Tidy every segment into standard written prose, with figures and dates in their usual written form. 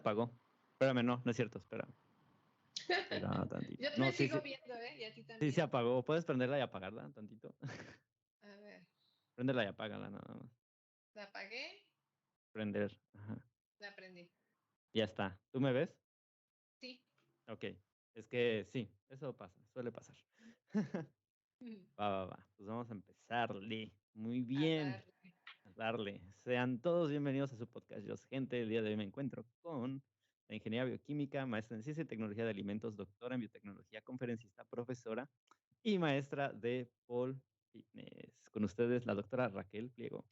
Apagó. Espérame, no es cierto, espera. Espera tantito. Yo No, te sigo viendo, y a ti también. Sí se apagó. ¿Puedes prenderla y apagarla tantito? A ver. Préndela y apágala nada más. ¿La apagué? Prender. Ajá. La prendí. Ya está. ¿Tú me ves? Sí. Ok. Es que sí, eso pasa, suele pasar. Va. Pues vamos a empezarle. Muy bien. A darle. Sean todos bienvenidos a su podcast Just Gente. El día de hoy me encuentro con la ingeniera bioquímica, maestra en ciencia y tecnología de alimentos, doctora en biotecnología, conferencista, profesora y maestra de Pole Fitness. Con ustedes, la doctora Raquel Pliego.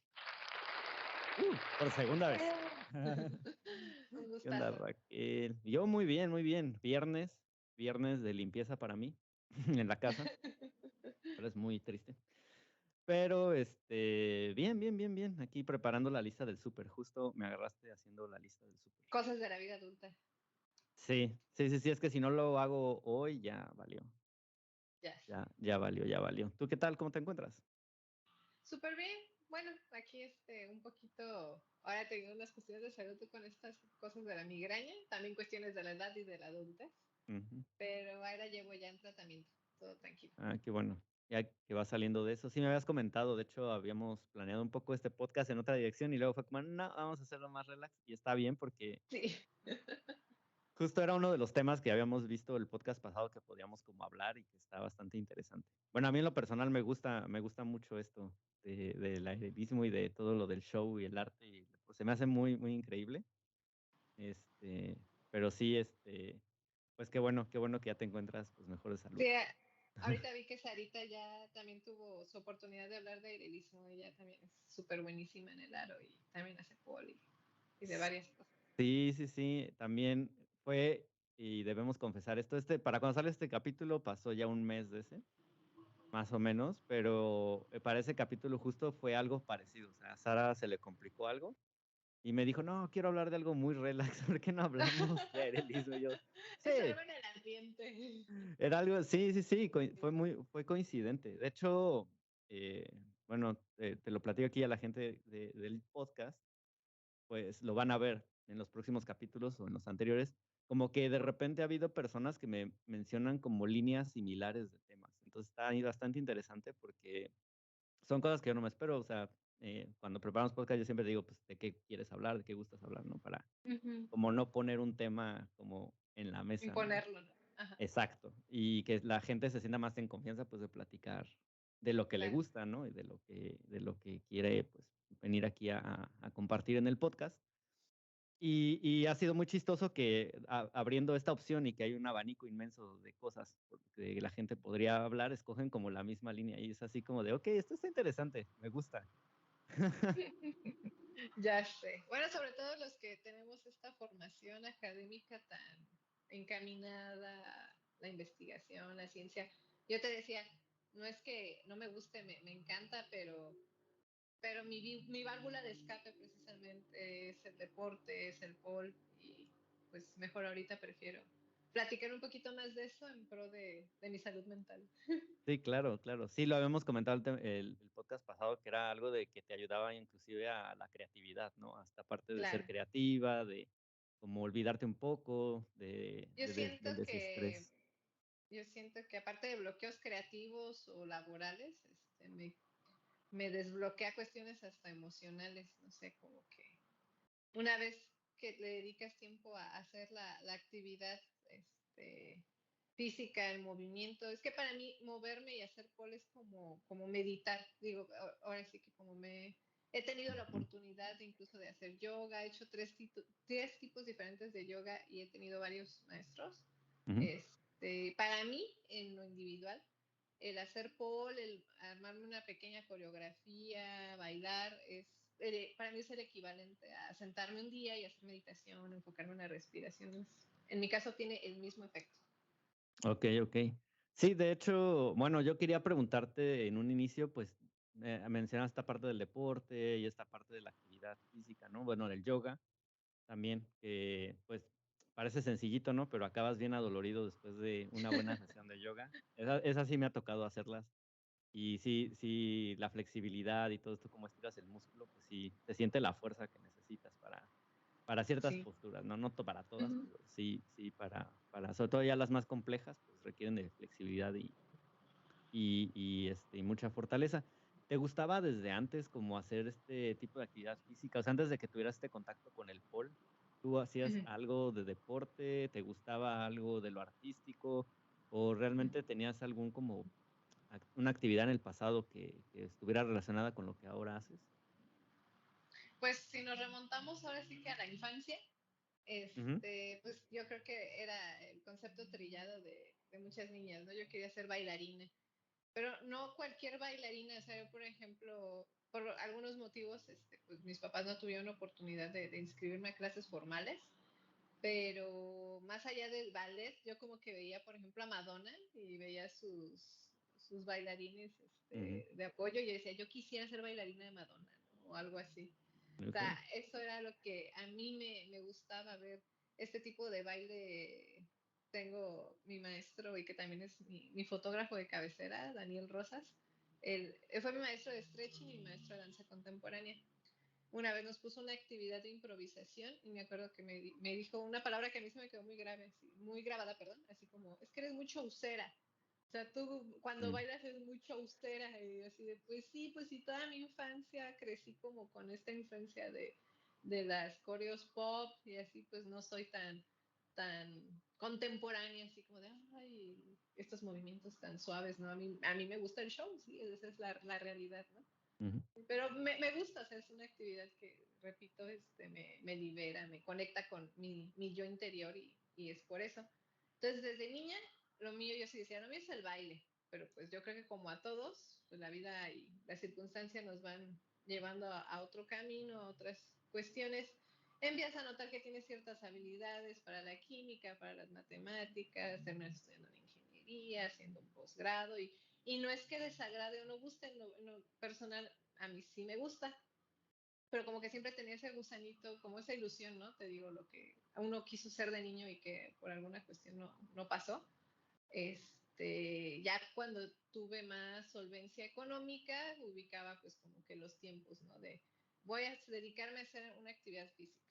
Por segunda vez. Un ¿Qué onda, gustazo. Raquel? Yo muy bien. Viernes de limpieza para mí en la casa. Pero es muy triste. Pero, bien. Aquí preparando la lista del súper. Justo me agarraste haciendo la lista del súper. Cosas de la vida adulta. Sí. Es que si no lo hago hoy, ya valió. Ya valió. ¿Tú qué tal? ¿Cómo te encuentras? Súper bien. Bueno, aquí un poquito, ahora tengo unas cuestiones de salud con estas cosas de la migraña, también cuestiones de la edad y de la adultez, pero ahora llevo ya en tratamiento, todo tranquilo. Qué bueno. Ya que va saliendo de eso. Sí me habías comentado, de hecho habíamos planeado un poco este podcast en otra dirección y luego fue como, no, vamos a hacerlo más relax y está bien porque Sí. justo era uno de los temas que habíamos visto el podcast pasado que podíamos como hablar y que está bastante interesante. Bueno, a mí en lo personal me gusta mucho esto del aerevismo y de todo lo del show y el arte y pues, se me hace muy increíble. Pero sí, pues qué bueno que ya te encuentras pues mejor de salud. Sí, ahorita vi que Sarita ya también tuvo su oportunidad de hablar de aererismo, ella también es súper buenísima en el aro y también hace pole y de varias cosas. Sí, también fue, y debemos confesar esto, para cuando sale este capítulo pasó ya un mes de ese, más o menos, pero para ese capítulo justo fue algo parecido, o sea, a Sara se le complicó algo y me dijo, no, quiero hablar de algo muy relax, ¿por qué no hablamos de aerelismo? Y yo, sí, Es algo en el ambiente. era algo, sí, fue coincidente. De hecho, bueno, te lo platico aquí a la gente del podcast, pues lo van a ver en los próximos capítulos o en los anteriores, como que de repente ha habido personas que me mencionan como líneas similares de temas. Entonces está ahí bastante interesante porque son cosas que yo no me espero. O sea, cuando preparamos podcast yo siempre digo, pues, ¿de qué quieres hablar? ¿De qué gustas hablar? ¿No? Para como no poner un tema como en la mesa, ¿no? Imponerlo, ¿no? Ajá. Exacto. Y que la gente se sienta más en confianza, pues, de platicar de lo que le gusta, ¿no? Y de lo que quiere, pues, venir aquí a compartir en el podcast. Y ha sido muy chistoso que abriendo esta opción y que hay un abanico inmenso de cosas que la gente podría hablar, escogen como la misma línea y es así como de, ok, esto está interesante, me gusta. Ya sé. Bueno, sobre todo los que tenemos esta formación académica tan encaminada a la investigación, la ciencia. Yo te decía, no es que no me guste, me encanta, pero mi válvula de escape precisamente es el deporte, es el pole, y pues mejor ahorita prefiero platicar un poquito más de eso en pro de mi salud mental. Sí, claro. Sí, lo habíamos comentado el podcast pasado, que era algo de que te ayudaba inclusive a la creatividad, ¿no? Hasta parte de ser Claro. creativa, de como olvidarte un poco Yo siento del desestrés. yo siento que aparte de bloqueos creativos o laborales, me desbloquea cuestiones hasta emocionales, no sé, como que una vez que le dedicas tiempo a hacer la actividad física, el movimiento, es que para mí moverme y hacer pole es como meditar, digo, ahora sí que he tenido la oportunidad incluso de hacer yoga, he hecho tres tipos diferentes de yoga y he tenido varios maestros. Para mí, en lo individual, el hacer pole, el armarme una pequeña coreografía, bailar, para mí es el equivalente a sentarme un día y hacer meditación, enfocarme en la respiración. En mi caso tiene el mismo efecto. Ok. Sí, de hecho, bueno, yo quería preguntarte en un inicio, pues, mencionas esta parte del deporte y esta parte de la actividad física, ¿no? Bueno, del yoga también, que pues parece sencillito, ¿no? Pero acabas bien adolorido después de una buena sesión de yoga. Esa sí me ha tocado hacerlas. Y sí, la flexibilidad y todo esto, como estiras el músculo, pues sí, se siente la fuerza que necesitas para ciertas Sí. posturas, no para todas, Ujú. pero sí para sobre todo ya las más complejas, pues requieren de flexibilidad y mucha fortaleza. ¿Te gustaba desde antes como hacer este tipo de actividad física? O sea, antes de que tuvieras este contacto con el pole, ¿tú hacías Ujú, algo de deporte? ¿Te gustaba algo de lo artístico? ¿O ujú. realmente tenías algún como una actividad en el pasado que estuviera relacionada con lo que ahora haces? Pues si nos remontamos ahora sí que a la infancia, Ujú, pues yo creo que era el concepto trillado de muchas niñas, ¿no? Yo quería ser bailarina, pero no cualquier bailarina, o sea, yo, por ejemplo, por algunos motivos, pues mis papás no tuvieron oportunidad de inscribirme a clases formales, pero más allá del ballet, yo como que veía, por ejemplo, a Madonna y veía sus bailarines ujú, de apoyo y yo decía, yo quisiera ser bailarina de Madonna, ¿no? O algo así. O sea, okey, eso era lo que a mí me gustaba ver, este tipo de baile. Tengo mi maestro y que también es mi fotógrafo de cabecera, Daniel Rosas. Él fue mi maestro de stretching y mi maestro de danza contemporánea. Una vez nos puso una actividad de improvisación y me acuerdo que me dijo una palabra que a mí se me quedó muy grave, así, muy grabada, perdón, así como, es que eres muy showcera. O sea, tú cuando mm, bailas es muy showstera y así de, pues sí, toda mi infancia crecí como con esta influencia de las coreos pop y así pues no soy tan contemporánea, así como de, ay, estos movimientos tan suaves, ¿no? A mí me gusta el show, sí, esa es la realidad, ¿no? ujú, Pero me gusta, o sea, es una actividad que, repito, me libera, me conecta con mi yo interior y es por eso. Entonces, desde niña, lo mío, yo sí decía, lo mío es el baile, pero pues yo creo que como a todos, pues la vida y las circunstancias nos van llevando a otro camino, a otras cuestiones. Empiezas a notar que tienes ciertas habilidades para la química, para las matemáticas, terminas estudiando en ingeniería, haciendo un posgrado y no es que desagrade o no guste, en lo personal a mí sí me gusta, pero como que siempre tenía ese gusanito, como esa ilusión, ¿no? Te digo, lo que uno quiso ser de niño y que por alguna cuestión no pasó. Ya cuando tuve más solvencia económica, ubicaba pues como que los tiempos, ¿no? De voy a dedicarme a hacer una actividad física.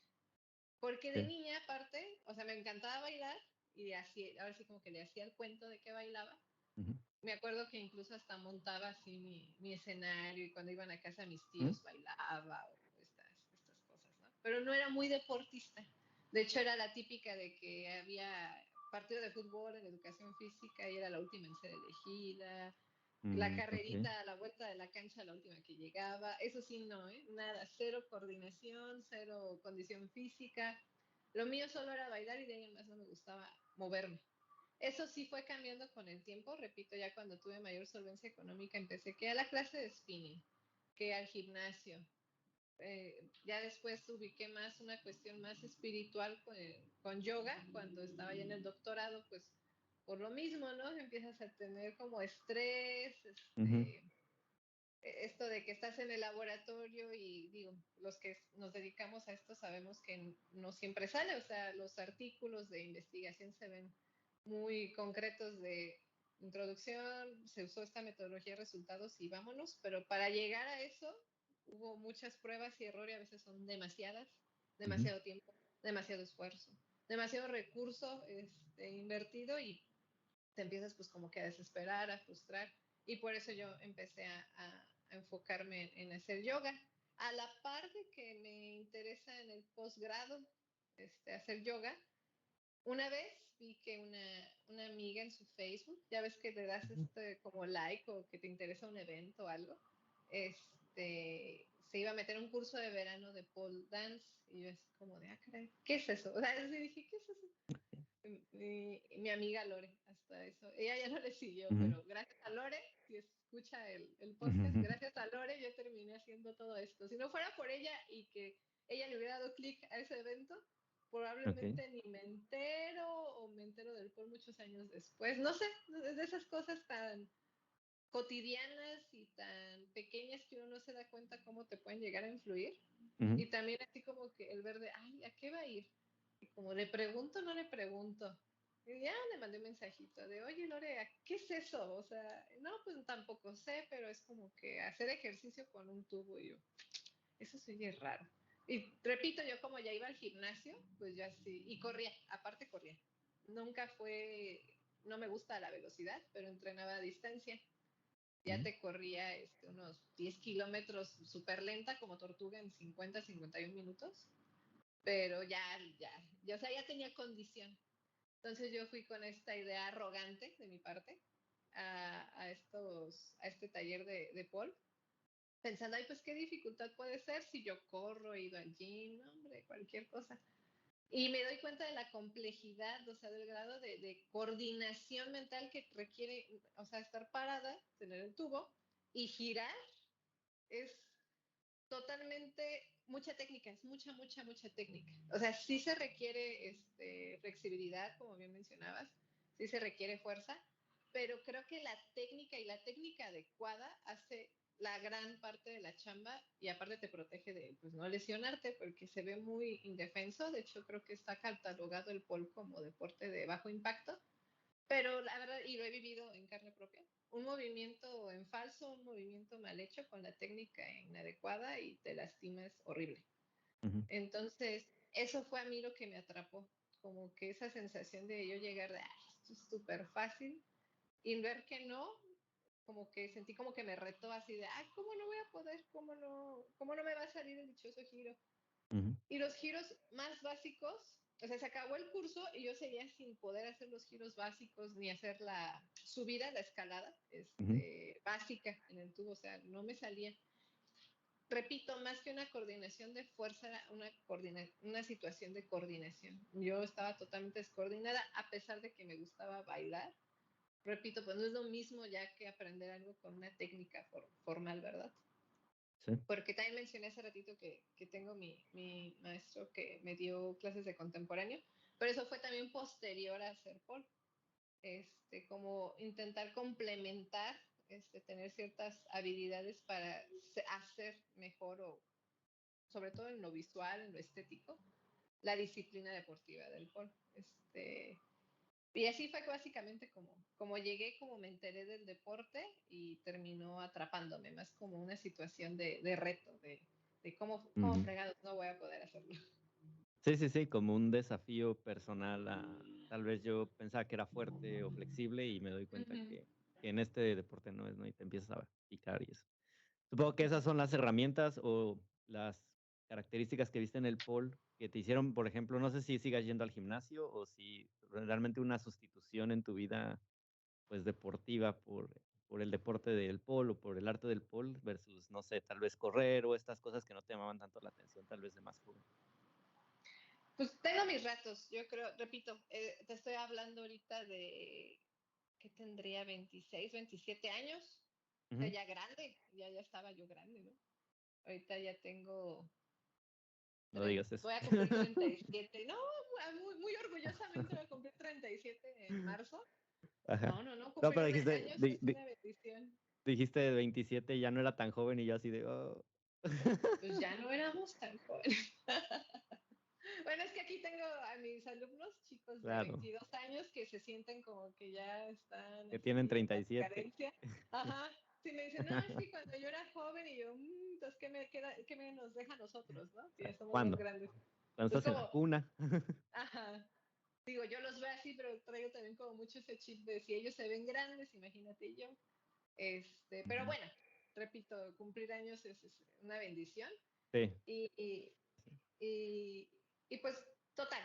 Porque de sí, niña, aparte, o sea, me encantaba bailar y así, ahora sí como que le hacía el cuento de que bailaba, ujú, me acuerdo que incluso hasta montaba así mi escenario y cuando iban a casa mis mm, tíos bailaba o estas cosas, ¿no? Pero no era muy deportista. De hecho, era la típica de que había partido de fútbol en educación física y era la última en ser elegida. La okey, carrerita a la vuelta de la cancha, la última que llegaba. Eso sí, no, ¿eh? Nada, cero coordinación, cero condición física. Lo mío solo era bailar y de ahí en más no me gustaba moverme. Eso sí fue cambiando con el tiempo, repito, ya cuando tuve mayor solvencia económica empecé que a la clase de spinning, que al gimnasio. Ya después ubiqué más una cuestión más espiritual con yoga, cuando estaba ya en el doctorado, pues por lo mismo, ¿no? Empiezas a tener como estrés, ujú, esto de que estás en el laboratorio y digo, los que nos dedicamos a esto sabemos que no siempre sale, o sea, los artículos de investigación se ven muy concretos de introducción, se usó esta metodología de resultados y vámonos, pero para llegar a eso hubo muchas pruebas y errores, a veces son demasiadas, ujú, demasiado tiempo, demasiado esfuerzo, demasiado recurso invertido y te empiezas pues como que a desesperar, a frustrar y por eso yo empecé a enfocarme en hacer yoga. A la par de que me interesa en el posgrado hacer yoga, una vez vi que una amiga en su Facebook, ya ves que le das ujú, como like o que te interesa un evento o algo, se iba a meter a un curso de verano de pole dance y yo así como de, caray, ¿qué es eso? O sea, así dije, ¿qué es eso? Mi amiga Lore, hasta eso. Ella ya no le siguió, ujú, pero gracias a Lore, si escucha el podcast, ujú, gracias a Lore yo terminé haciendo todo esto. Si no fuera por ella y que ella le hubiera dado clic a ese evento, okey, probablemente ni me entero o me entero del por muchos años después. No sé, de esas cosas tan cotidianas y tan pequeñas que uno no se da cuenta cómo te pueden llegar a influir. ujú, Y también así como que el verde, ay, ¿a qué va a ir? Y como le pregunto, no le pregunto. Y ya le mandé un mensajito de, oye Lore, ¿qué es eso? O sea, no, pues tampoco sé, pero es como que hacer ejercicio con un tubo y yo, eso sí es raro. Y repito, yo como ya iba al gimnasio, pues ya sí, y corría, aparte corría. Nunca fue, no me gusta la velocidad, pero entrenaba a distancia. Ya te corría unos 10 kilómetros súper lenta como tortuga en 51 minutos, pero o sea, ya tenía condición. Entonces yo fui con esta idea arrogante de mi parte a este taller de Paul, pensando, ay, pues qué dificultad puede ser si yo corro, he ido al gym, hombre, cualquier cosa. Y me doy cuenta de la complejidad, o sea, del grado de coordinación mental que requiere, o sea, estar parada, tener el tubo y girar es totalmente mucha técnica, es mucha técnica. O sea, sí se requiere flexibilidad, como bien mencionabas, sí se requiere fuerza, pero creo que la técnica adecuada hace la gran parte de la chamba y aparte te protege de pues, no lesionarte porque se ve muy indefenso. De hecho, creo que está catalogado el pole como deporte de bajo impacto, pero la verdad, y lo he vivido en carne propia, un movimiento en falso, un movimiento mal hecho con la técnica inadecuada y te lastimas horrible. Uh-huh. Entonces, eso fue a mí lo que me atrapó, como que esa sensación de yo llegar de, esto es súper fácil, y ver que no, como que sentí como que me retó así de, ¿cómo no voy a poder? ¿Cómo no me va a salir el dichoso giro? Uh-huh. Y los giros más básicos, o sea, se acabó el curso y yo seguía sin poder hacer los giros básicos ni hacer la subida, la escalada Uh-huh. básica en el tubo, o sea, no me salía. Repito, más que una coordinación de fuerza, era una situación de coordinación. Yo estaba totalmente descoordinada a pesar de que me gustaba bailar. Repito, pues no es lo mismo ya que aprender algo con una técnica formal, ¿verdad? Sí. Porque también mencioné hace ratito que tengo mi maestro que me dio clases de contemporáneo, pero eso fue también posterior a hacer pole. Como intentar complementar, tener ciertas habilidades para hacer mejor o sobre todo en lo visual, en lo estético, la disciplina deportiva del pole. Y así fue básicamente como llegué, como me enteré del deporte y terminó atrapándome, más como una situación de reto, de cómo Uh-huh. fregados no voy a poder hacerlo. Sí, como un desafío personal tal vez yo pensaba que era fuerte o flexible y me doy cuenta Uh-huh. que en este deporte no es, ¿no? Y te empiezas a picar y eso. Supongo que esas son las herramientas o las características que viste en el pole que te hicieron, por ejemplo, no sé si sigas yendo al gimnasio o si realmente una sustitución en tu vida pues deportiva por el deporte del pole o por el arte del pole versus, no sé, tal vez correr o estas cosas que no te llamaban tanto la atención, tal vez de más joven. Pues tengo mis ratos, yo creo, repito, te estoy hablando ahorita de que tendría 26, 27 años, o sea, Ujú. ya grande, ya estaba yo grande, ¿no? Ahorita ya tengo, No digas eso. voy a cumplir 37, no, muy orgullosamente voy a cumplir 37 en marzo. Ajá. No, No, cumplir pero dijiste, años es una bendición. dijiste de 27 y ya no era tan joven y yo así de, oh. Pues ya no éramos tan jóvenes. Bueno, es que aquí tengo a mis alumnos, chicos de Claro, 22 años, que se sienten como que ya están que tienen así en la 37. carencia. Ajá. Si me dicen, no, es que cuando yo era joven y yo, entonces, qué me nos deja a nosotros, no? Si ya somos más ¿Cuándo? grandes. Cuando Es estás en la como, cuna. ajá. Digo, yo los veo así, pero traigo también como mucho ese chip de si ellos se ven grandes, imagínate yo. Pero Ujú. bueno, repito, cumplir años es una bendición. Sí. Y, y, y, y pues, total,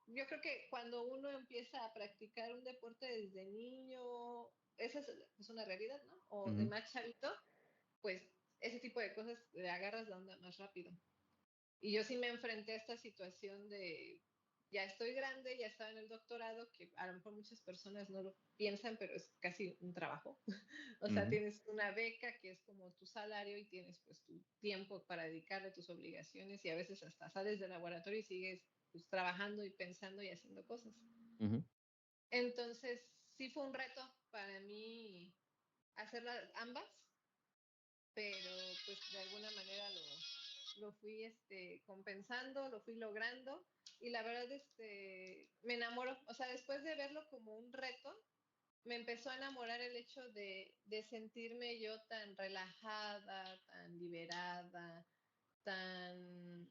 yo creo que cuando uno empieza a practicar un deporte desde niño, esa es una realidad, ¿no? O de Ujú. más chavito, pues ese tipo de cosas le agarras la onda más rápido. Y yo sí me enfrenté a esta situación de, ya estoy grande, ya estaba en el doctorado, que a lo mejor muchas personas no lo piensan, pero es casi un trabajo. O sea, Ujú. tienes una beca que es como tu salario y tienes pues tu tiempo para dedicarle a tus obligaciones y a veces hasta sales del laboratorio y sigues pues trabajando y pensando y haciendo cosas. Ujú. Entonces, sí fue un reto para mí hacerlas ambas, pero pues de alguna manera lo fui compensando, lo fui logrando y la verdad me enamoró, o sea, después de verlo como un reto, me empezó a enamorar el hecho de sentirme yo tan relajada, tan liberada, tan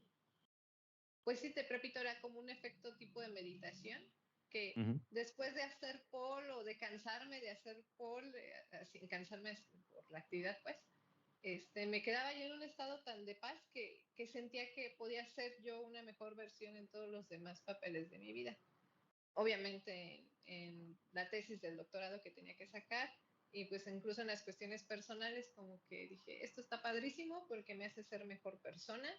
pues sí, te repito, era como un efecto tipo de meditación, que después de hacer pole o de cansarme de hacer pole, sin cansarme por la actividad, pues, me quedaba yo en un estado tan de paz que sentía que podía ser yo una mejor versión en todos los demás papeles de mi vida. Obviamente en la tesis del doctorado que tenía que sacar, y pues incluso en las cuestiones personales, como que dije, esto está padrísimo porque me hace ser mejor persona,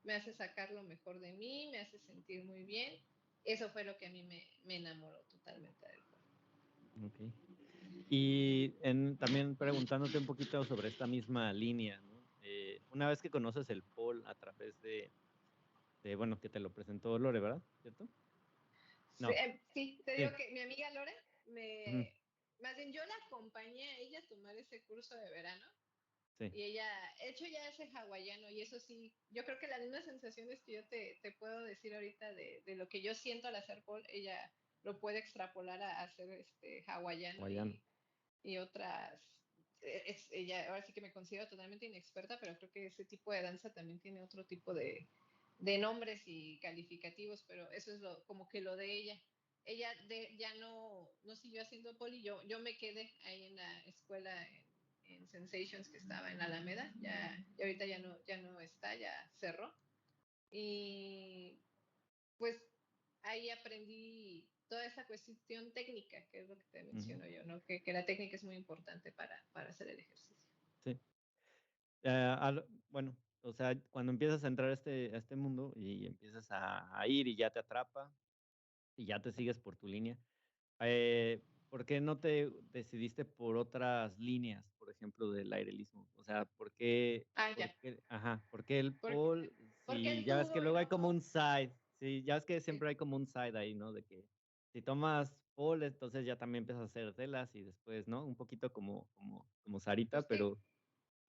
me hace sacar lo mejor de mí, me hace sentir muy bien. Eso fue lo que a mí me enamoró totalmente del juego. Ok. Y también preguntándote un poquito sobre esta misma línea, ¿no? Una vez que conoces el pole a través bueno, que te lo presentó Lore, ¿verdad? ¿Cierto? Sí, No. sí, te digo Sí. que mi amiga Lore Ujú. más bien yo la acompañé a ella a tomar ese curso de verano. Sí. Y ella, hecho ya ese hawaiano, y eso sí, yo creo que las mismas sensaciones que yo te puedo decir ahorita de lo que yo siento al hacer pole, ella lo puede extrapolar a hacer hawaiano Hawaiano. y otras. Ella ahora sí que me considero totalmente inexperta, pero creo que ese tipo de danza también tiene otro tipo de nombres y calificativos, pero eso es como que lo de ella. Ella ya no siguió haciendo pole, yo me quedé ahí en la escuela en Sensations, que estaba en Alameda, y ahorita ya no está, ya cerró. Y pues ahí aprendí toda esa cuestión técnica, que es lo que te menciono yo, ¿no? Que la técnica es muy importante para hacer el ejercicio. Sí. Bueno, o sea, cuando empiezas a entrar a este mundo y empiezas a ir y ya te atrapa y ya te sigues por tu línea, ¿por qué no te decidiste por otras líneas, por ejemplo, del airelismo? O sea, Ya. ¿por qué el Porque, pole? porque Si el ya ves que tubo y luego hay como luego. un side, sí, ya ves que Sí, siempre hay como un side ahí, ¿no? De que si tomas pole, entonces ya también empiezas a hacer telas y después, ¿no? Un poquito como Sarita, pues sí. pero,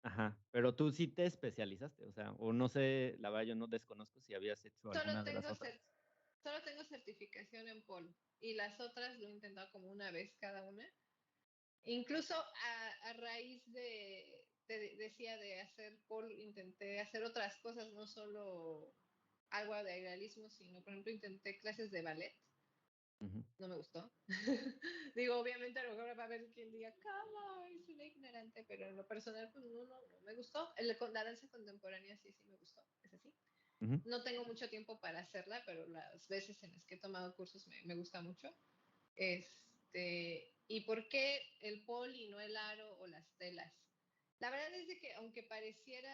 ajá, pero tú sí te especializaste, o sea, o no sé, la verdad yo no desconozco si habías hecho Solo alguna de las tengo, otras. solo tengo certificación en pole y las otras lo he intentado como una vez cada una. Incluso a raíz decía de hacer pole, intenté hacer otras cosas, no solo algo de idealismo, sino por ejemplo intenté clases de ballet. No me gustó. Digo, obviamente a lo mejor va a haber quien diga, ¿cómo? Es una ignorante, pero en lo personal pues no me gustó. La danza contemporánea sí me gustó, es así. Ujú. No tengo mucho tiempo para hacerla, pero las veces en las que he tomado cursos me gusta mucho. ¿Y por qué el pole y no el aro o las telas? La verdad es de que aunque pareciera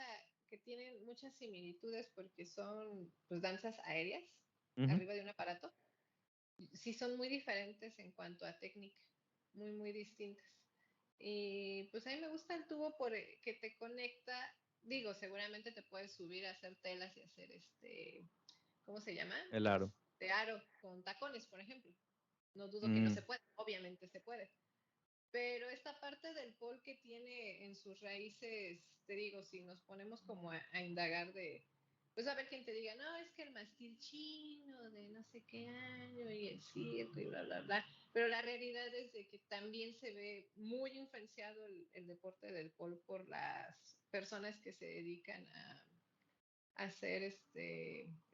que tienen muchas similitudes porque son pues danzas aéreas Ujú. arriba de un aparato, sí son muy diferentes en cuanto a técnica, muy distintas. Y pues a mí me gusta el tubo que te conecta, digo, seguramente te puedes subir a hacer telas y hacer ¿cómo se llama? El aro. Aro con tacones, por ejemplo. No dudo que no Mm. se puede, obviamente se puede. Pero esta parte del pole que tiene en sus raíces, te digo, si nos ponemos como a indagar pues a ver quién te diga, no, es que el mástil chino de no sé qué año y el circo y bla. Pero la realidad es de que también se ve muy influenciado el deporte del pole por las personas que se dedican a ser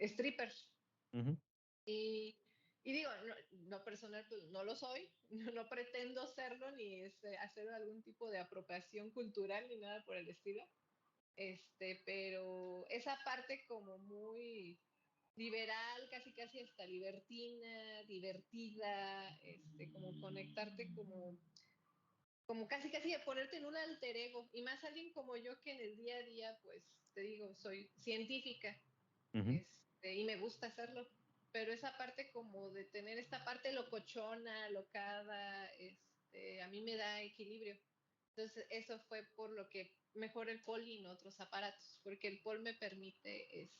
strippers. Ujú. Y digo, no personal, pues no lo soy, no pretendo serlo, ni hacer algún tipo de apropiación cultural, ni nada por el estilo. Pero esa parte como muy liberal, casi hasta libertina, divertida, como conectarte como casi de ponerte en un alter ego, y más alguien como yo que en el día a día, pues te digo, soy científica, Ujú. y me gusta hacerlo, pero esa parte como de tener esta parte locochona, locada, a mí me da equilibrio. Entonces eso fue por lo que mejor el pole y no otros aparatos, porque el pole me permite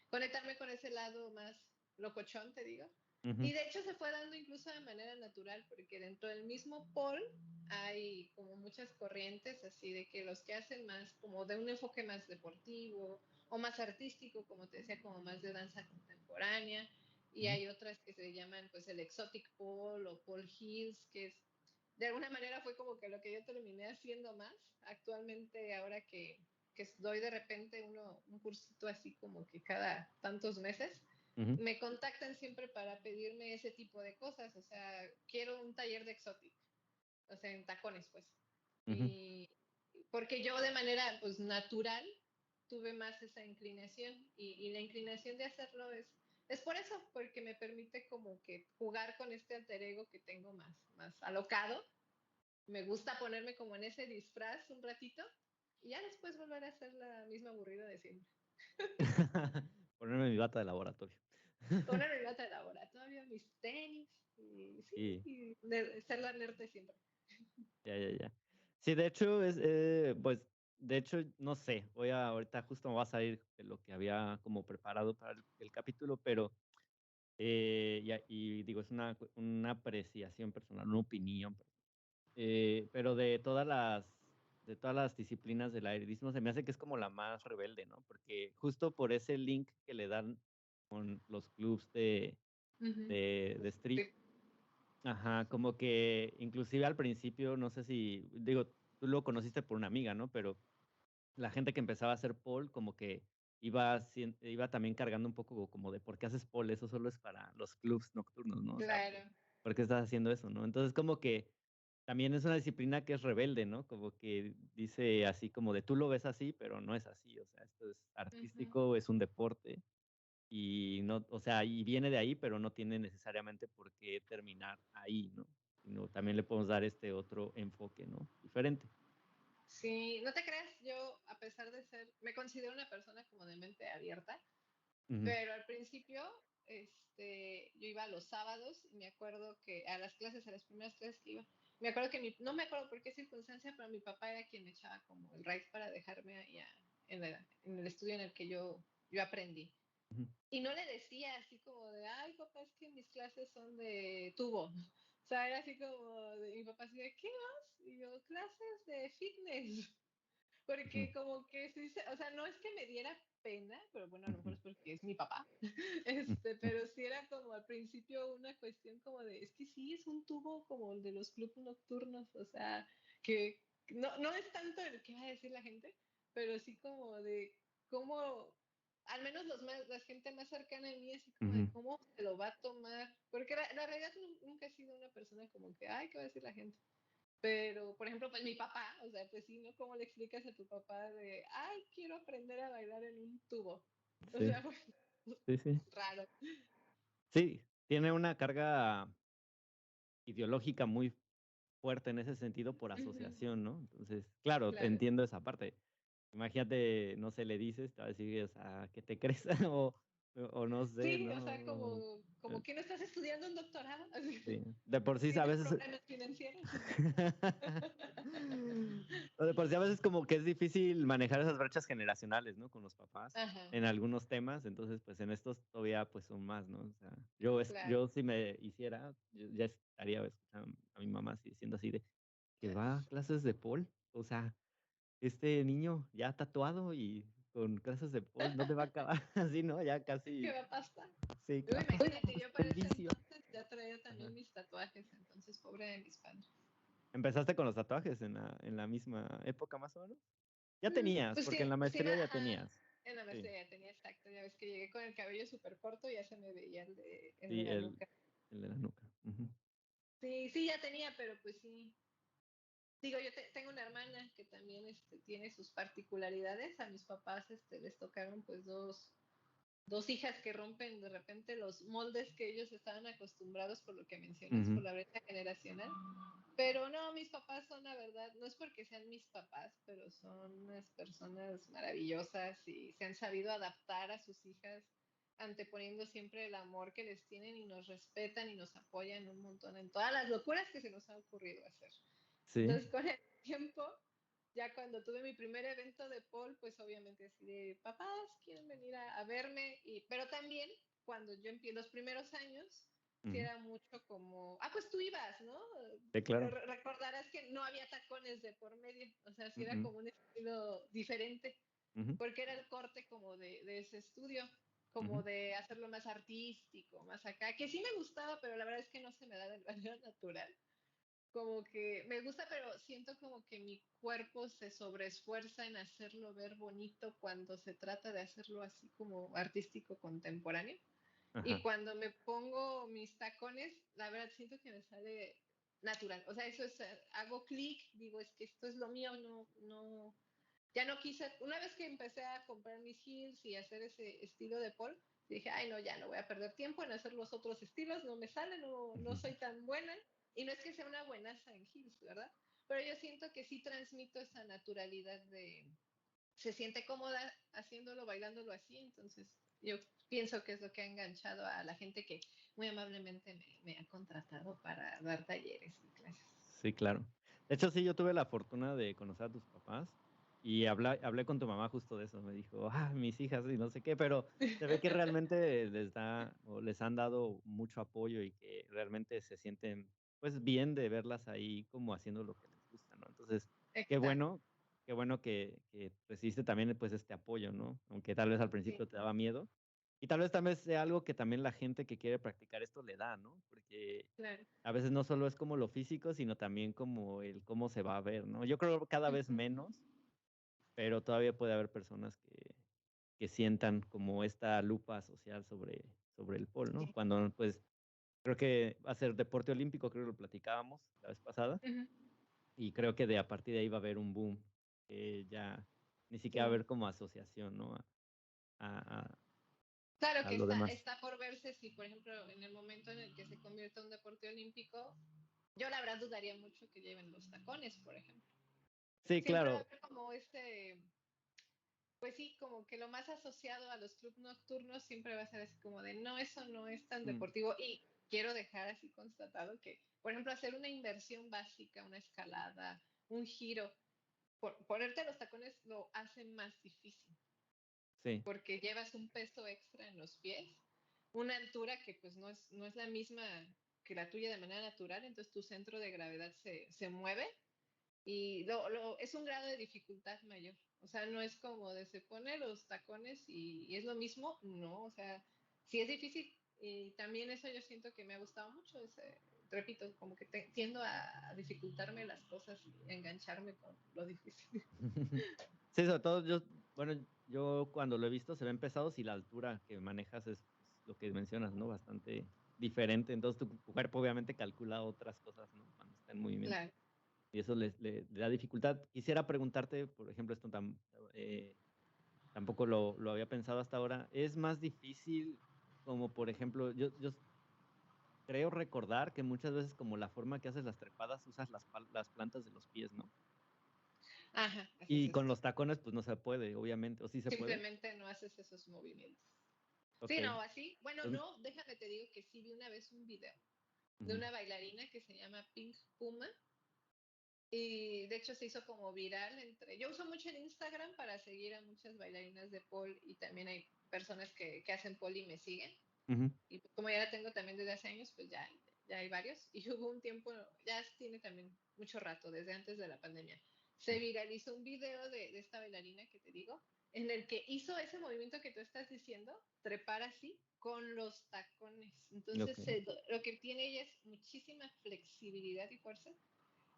conectarme con ese lado más locochón, te digo. Ujú. Y de hecho se fue dando incluso de manera natural, porque dentro del mismo pole hay como muchas corrientes, así de que los que hacen más como de un enfoque más deportivo o más artístico, como te decía, como más de danza contemporánea, y Ujú. hay otras que se llaman pues el exotic pole o pole heels, que es de alguna manera fue como que lo que yo terminé haciendo más actualmente ahora que que doy de repente un cursito así como que cada tantos meses, me contactan siempre para pedirme ese tipo de cosas. O sea, quiero un taller de exotic, o sea, en tacones, pues. Y porque yo de manera pues natural tuve más esa inclinación y la inclinación de hacerlo es por eso, porque me permite como que jugar con este alter ego que tengo más alocado. Me gusta ponerme como en ese disfraz un ratito y ya después volver a hacer la misma aburrida de siempre. Ponerme mi bata de laboratorio. Ponerme mi bata de laboratorio, mis tenis y sí, y ser la nerd de siempre. Ya. Sí, de hecho, pues, de hecho, no sé, ahorita justo me va a salir de lo que había como preparado para el capítulo, pero, y digo, es una apreciación personal, una opinión, pero de todas las disciplinas del aerismo, se me hace que es como la más rebelde, ¿no? Porque justo por ese link que le dan con los clubs de street. Sí. Ajá, como que inclusive al principio, no sé si, digo, tú lo conociste por una amiga, ¿no? Pero la gente que empezaba a hacer pole, como que iba también cargando un poco como de ¿por qué haces pole? Eso solo es para los clubs nocturnos, ¿no? O sea, Claro. ¿por qué estás haciendo eso, no? Entonces, como que también es una disciplina que es rebelde, ¿no? Como que dice así como de tú lo ves así, pero no es así. O sea, esto es artístico, es un deporte. Y no, o sea, y viene de ahí, pero no tiene necesariamente por qué terminar ahí, ¿no? Sino también le podemos dar este otro enfoque, ¿no? Diferente. Sí, no te creas, yo a pesar de me considero una persona como de mente abierta, Ujú, pero al principio, yo iba los sábados y me acuerdo que a las clases, a las primeras clases que iba, me acuerdo que no me acuerdo por qué circunstancia, pero mi papá era quien me echaba como el ride para dejarme allá en el estudio en el que yo aprendí. ujú. Y no le decía así como de, ay, papá, es que mis clases son de tubo. O sea, era así como, mi papá así de, ¿qué más? Y yo, clases de fitness. Ujú, Porque como que sí, o sea, no es que me diera pena, pero bueno, a lo mejor ujú, es porque es mi papá. ujú, Pero sí era como al principio una cuestión como de, es que sí, es un tubo como el de los clubes nocturnos, o sea, que no es tanto el que va a decir la gente, pero sí como de cómo, al menos la gente más cercana a mí, así como de ujú. cómo se lo va a tomar, porque la realidad nunca he sido una persona como que, ay, ¿qué va a decir la gente? Pero, por ejemplo, pues mi papá, o sea, pues sí, ¿no? ¿Cómo le explicas a tu papá de, ay, quiero aprender a bailar en un tubo? O Sí, sea, pues, sí. raro. Sí, tiene una carga ideológica muy fuerte en ese sentido por asociación, ¿no? Entonces, claro, te Claro. entiendo esa parte. Imagínate, no sé, le dices, te va a decir, o sea, ¿qué te crees? O no sé, Sí, o sea, ¿no? como que no estás estudiando un doctorado, así, Sí. De por sí a tienes veces problemas financieros. o de por sí a veces como que es difícil manejar esas brechas generacionales, ¿no? Con los papás Ajá, en algunos temas, entonces, pues, en estos todavía, pues, son más, ¿no? O sea, claro. yo si me hiciera, yo ya estaría escuchando a mi mamá así diciendo así de: "¿Que va a clases de pole? O sea, este niño ya tatuado y con clases de pole, ¿dónde va a acabar?". Así, ¿no? Ya ¿Qué casi, va a pasar? sí, ¿qué va Luego a pasar imagínate, yo con para el ese vicio? entonces ya traía también Ajá. mis tatuajes, entonces pobre de mis padres. ¿Empezaste con los tatuajes en la misma época, más o menos? Ya tenías, Pues porque en sí, la sí, maestría ya ajá. tenías. En la Sí, maestría ya tenía exacto. Ya ves que llegué con el cabello súper corto y ya se me veía el de sí, la nuca. el de la nuca. Ujú, Sí, sí, ya tenía, pero pues sí. Digo, yo tengo una hermana que también tiene sus particularidades. A mis papás les tocaron pues dos hijas que rompen de repente los moldes que ellos estaban acostumbrados por lo que mencionas, ujú, por la brecha generacional. Pero no, mis papás son la verdad, no es porque sean mis papás, pero son unas personas maravillosas y se han sabido adaptar a sus hijas, anteponiendo siempre el amor que les tienen y nos respetan y nos apoyan un montón en todas las locuras que se nos ha ocurrido hacer. sí, Entonces, con el tiempo, ya cuando tuve mi primer evento de pole, pues obviamente así de, papás quieren venir a verme, pero también cuando yo empecé los primeros años, sí ujú, era mucho como, pues tú ibas, ¿no? sí, claro. Recordarás que no había tacones de por medio, o sea, sí era Ujú, como un estilo diferente, ujú, porque era el corte como de ese estudio, como ujú. de hacerlo más artístico, más acá, que sí me gustaba, pero la verdad es que no se me da de manera natural. como que me gusta, pero siento como que mi cuerpo se sobreesfuerza en hacerlo ver bonito cuando se trata de hacerlo así como artístico contemporáneo. Y Ajá. cuando me pongo mis tacones, la verdad siento que me sale natural. O sea, eso es, hago clic, digo, es que esto es lo mío, ya no quise, una vez que empecé a comprar mis heels y hacer ese estilo de Paul, dije, ay, no, ya no voy a perder tiempo en hacer los otros estilos, no me sale, no soy tan buena. Y no es que sea una buenaza en heels, ¿verdad? Pero yo siento que sí transmito esa naturalidad de, se siente cómoda haciéndolo, bailándolo así, entonces yo pienso que es lo que ha enganchado a la gente que muy amablemente me ha contratado para dar talleres y clases. Sí, claro. De hecho, sí, yo tuve la fortuna de conocer a tus papás y hablé con tu mamá justo de eso. Me dijo, mis hijas y no sé qué, pero se ve que realmente les da o les han dado mucho apoyo y que realmente se sienten pues bien de verlas ahí como haciendo lo que les gusta, ¿no? Entonces, qué Exacto, bueno, qué bueno que recibiste también pues este apoyo, ¿no? Aunque tal vez al sí, principio te daba miedo. Y tal vez sea algo que también la gente que quiere practicar esto le da, ¿no? Porque claro. a veces no solo es como lo físico, sino también como el cómo se va a ver, ¿no? Yo creo cada vez Ujú, menos, pero todavía puede haber personas que sientan como esta lupa social sobre el polo, ¿no? sí, Cuando, pues, creo que va a ser deporte olímpico, creo que lo platicábamos la vez pasada, ujú, y creo que a partir de ahí va a haber un boom, que ya ni siquiera va a sí. haber como asociación, ¿no? A a Claro a que lo demás. está por verse si, por ejemplo, en el momento en el que se convierta en un deporte olímpico, yo la verdad dudaría mucho que lleven los tacones, por ejemplo. Sí, Siempre va a claro. haber como pues sí, como que lo más asociado a los clubes nocturnos siempre va a ser así como de, no, eso no es tan Mm, deportivo. Y quiero dejar así constatado que, por ejemplo, hacer una inversión básica, una escalada, un giro, ponerte los tacones lo hace más difícil, sí, porque llevas un peso extra en los pies, una altura que pues no es la misma que la tuya de manera natural, entonces tu centro de gravedad se mueve y es un grado de dificultad mayor. O sea, no es como de se pone los tacones y es lo mismo, no, o sea, sí es difícil. Y también eso yo siento que me ha gustado mucho, repito, como que tiendo a dificultarme las cosas y a engancharme con lo difícil. Sí, sobre todo bueno, yo cuando lo he visto se ven pesados y la altura que manejas es, pues, lo que mencionas, ¿no? Bastante diferente. Entonces, tu cuerpo obviamente calcula otras cosas, ¿no? Cuando está en movimiento. Claro. Y eso le da dificultad. Quisiera preguntarte, por ejemplo, esto tampoco lo había pensado hasta ahora. ¿Es más difícil como, por ejemplo, yo creo recordar que muchas veces como la forma que haces las trepadas usas las plantas de los pies, ¿no? Ajá, haces Y con eso. los tacones, pues, no se puede, obviamente, ¿o sí se puede? Simplemente no haces esos movimientos. Sí, Okey. no, así. Bueno, Entonces no, déjame te digo que sí vi una vez un video de ujú, una bailarina que se llama Pink Puma. Y de hecho se hizo como viral entre... Yo uso mucho el Instagram para seguir a muchas bailarinas de pole y también hay personas que hacen pole y me siguen. ujú, Y pues como ya la tengo también desde hace años, pues ya hay varios. Y hubo un tiempo, ya tiene también mucho rato, desde antes de la pandemia, se sí, viralizó un video de esta bailarina que te digo, en el que hizo ese movimiento que tú estás diciendo, trepar así con los tacones. Entonces okey. lo que tiene ella es muchísima flexibilidad y fuerza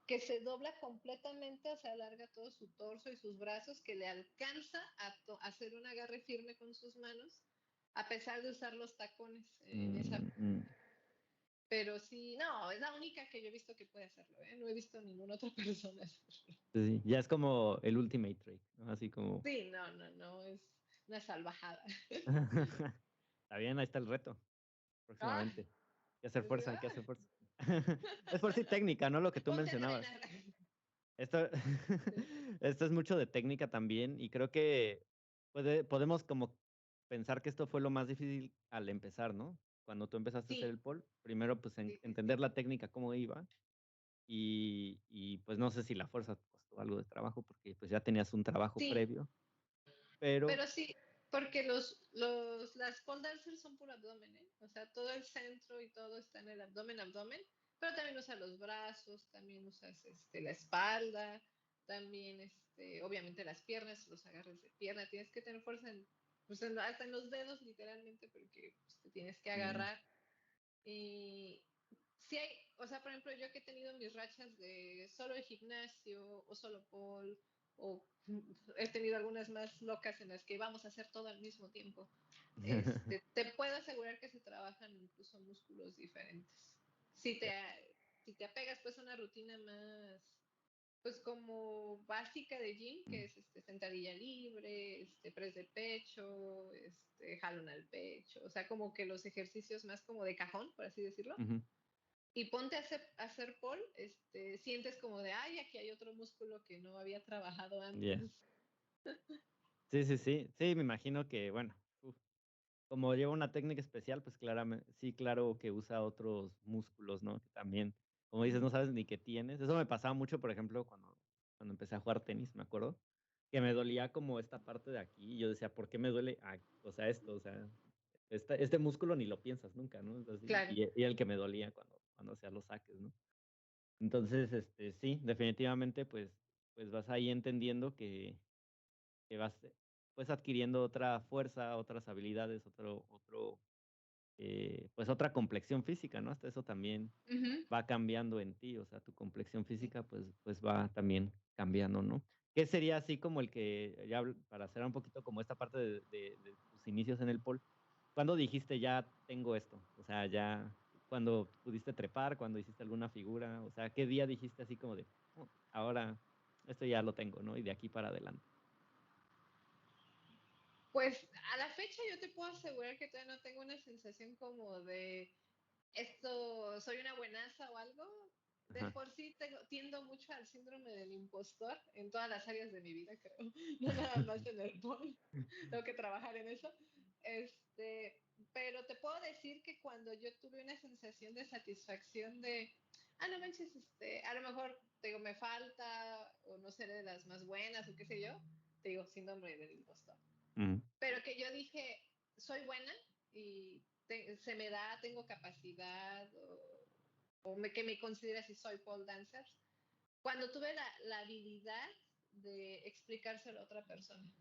que se dobla completamente, o sea, alarga todo su torso y sus brazos, que le alcanza a hacer un agarre firme con sus manos, a pesar de usar los tacones en esa... Mm. Pero sí, no, es la única que yo he visto que puede hacerlo, ¿eh? No he visto ninguna otra persona hacerlo. Sí, ya es como el ultimate trick, ¿no? Así como Sí, no, es una salvajada. está bien, ahí está el reto, Ah, próximamente. Hay que hacer fuerza, hay que ah, hacer fuerza. Es fuerza y técnica, ¿no? Lo que tú ponte a mencionabas. entrenar. Esto esto es mucho de técnica también, y creo que podemos como pensar que esto fue lo más difícil al empezar, ¿no? Cuando tú empezaste a hacer Sí, el pole, primero, pues, sí. entender la técnica, cómo iba, pues, no sé si la fuerza te costó algo de trabajo, porque, pues, ya tenías un trabajo Sí, previo, pero pero sí, porque las pole dancers son por abdomen, ¿eh? O sea, todo el centro y todo está en el abdomen, pero también usas los brazos, también usas la espalda, también obviamente las piernas, los agarres de pierna, tienes que tener fuerza pues hasta en los dedos literalmente porque pues, te tienes que mm, agarrar. Y sí hay, o sea, por ejemplo, yo que he tenido mis rachas de solo el gimnasio o solo pole, o he tenido algunas más locas en las que vamos a hacer todo al mismo tiempo. Te puedo asegurar que se trabajan incluso músculos diferentes. Si te, si te apegas pues a una rutina más, pues como básica de gym, que es sentadilla libre, press de pecho, jalón al pecho, o sea, como que los ejercicios más como de cajón, por así decirlo. Y ponte a hacer pole, sientes como de, ay, aquí hay otro músculo que no había trabajado antes. Sí, sí, sí. Sí, me imagino que, bueno, como lleva una técnica especial, pues claramente, sí, claro que usa otros músculos, ¿no? Que también, como dices, no sabes ni qué tienes. Eso me pasaba mucho, por ejemplo, cuando empecé a jugar tenis, me acuerdo, que me dolía como esta parte de aquí, y yo decía, ¿por qué me duele? O sea, esto, o sea, este músculo ni lo piensas nunca, ¿no? Es así, Claro. y el que me dolía cuando hacía los saques, ¿no? Entonces, sí, definitivamente, pues vas ahí entendiendo que vas, pues, adquiriendo otra fuerza, otras habilidades, pues, otra complexión física, ¿no? Hasta eso también Ujú. va cambiando en ti, o sea, tu complexión física, pues va también cambiando, ¿no? ¿Qué sería así como el que ya para hacer un poquito como esta parte de tus inicios en el pole? ¿Cuándo dijiste: "Ya tengo esto"? O sea, ya, ¿cuándo pudiste trepar, cuando hiciste alguna figura? O sea, ¿qué día dijiste así como de: ahora esto ya lo tengo", ¿no? Y de aquí para adelante. Pues a la fecha yo te puedo asegurar que todavía no tengo una sensación como de esto, soy una buenaza o algo. De Ajá. por sí tiendo mucho al síndrome del impostor en todas las áreas de mi vida, creo. No nada más en el pol. Tengo que trabajar en eso. Pero te puedo decir que cuando yo tuve una sensación de satisfacción de, no manches, a lo mejor te digo, me falta o no seré de las más buenas o qué sé yo, te digo, síndrome del impostor. Ujú. Pero que yo dije, soy buena y se me da, tengo capacidad que me considera si soy pole dancer. Cuando tuve la habilidad de explicárselo a otra persona.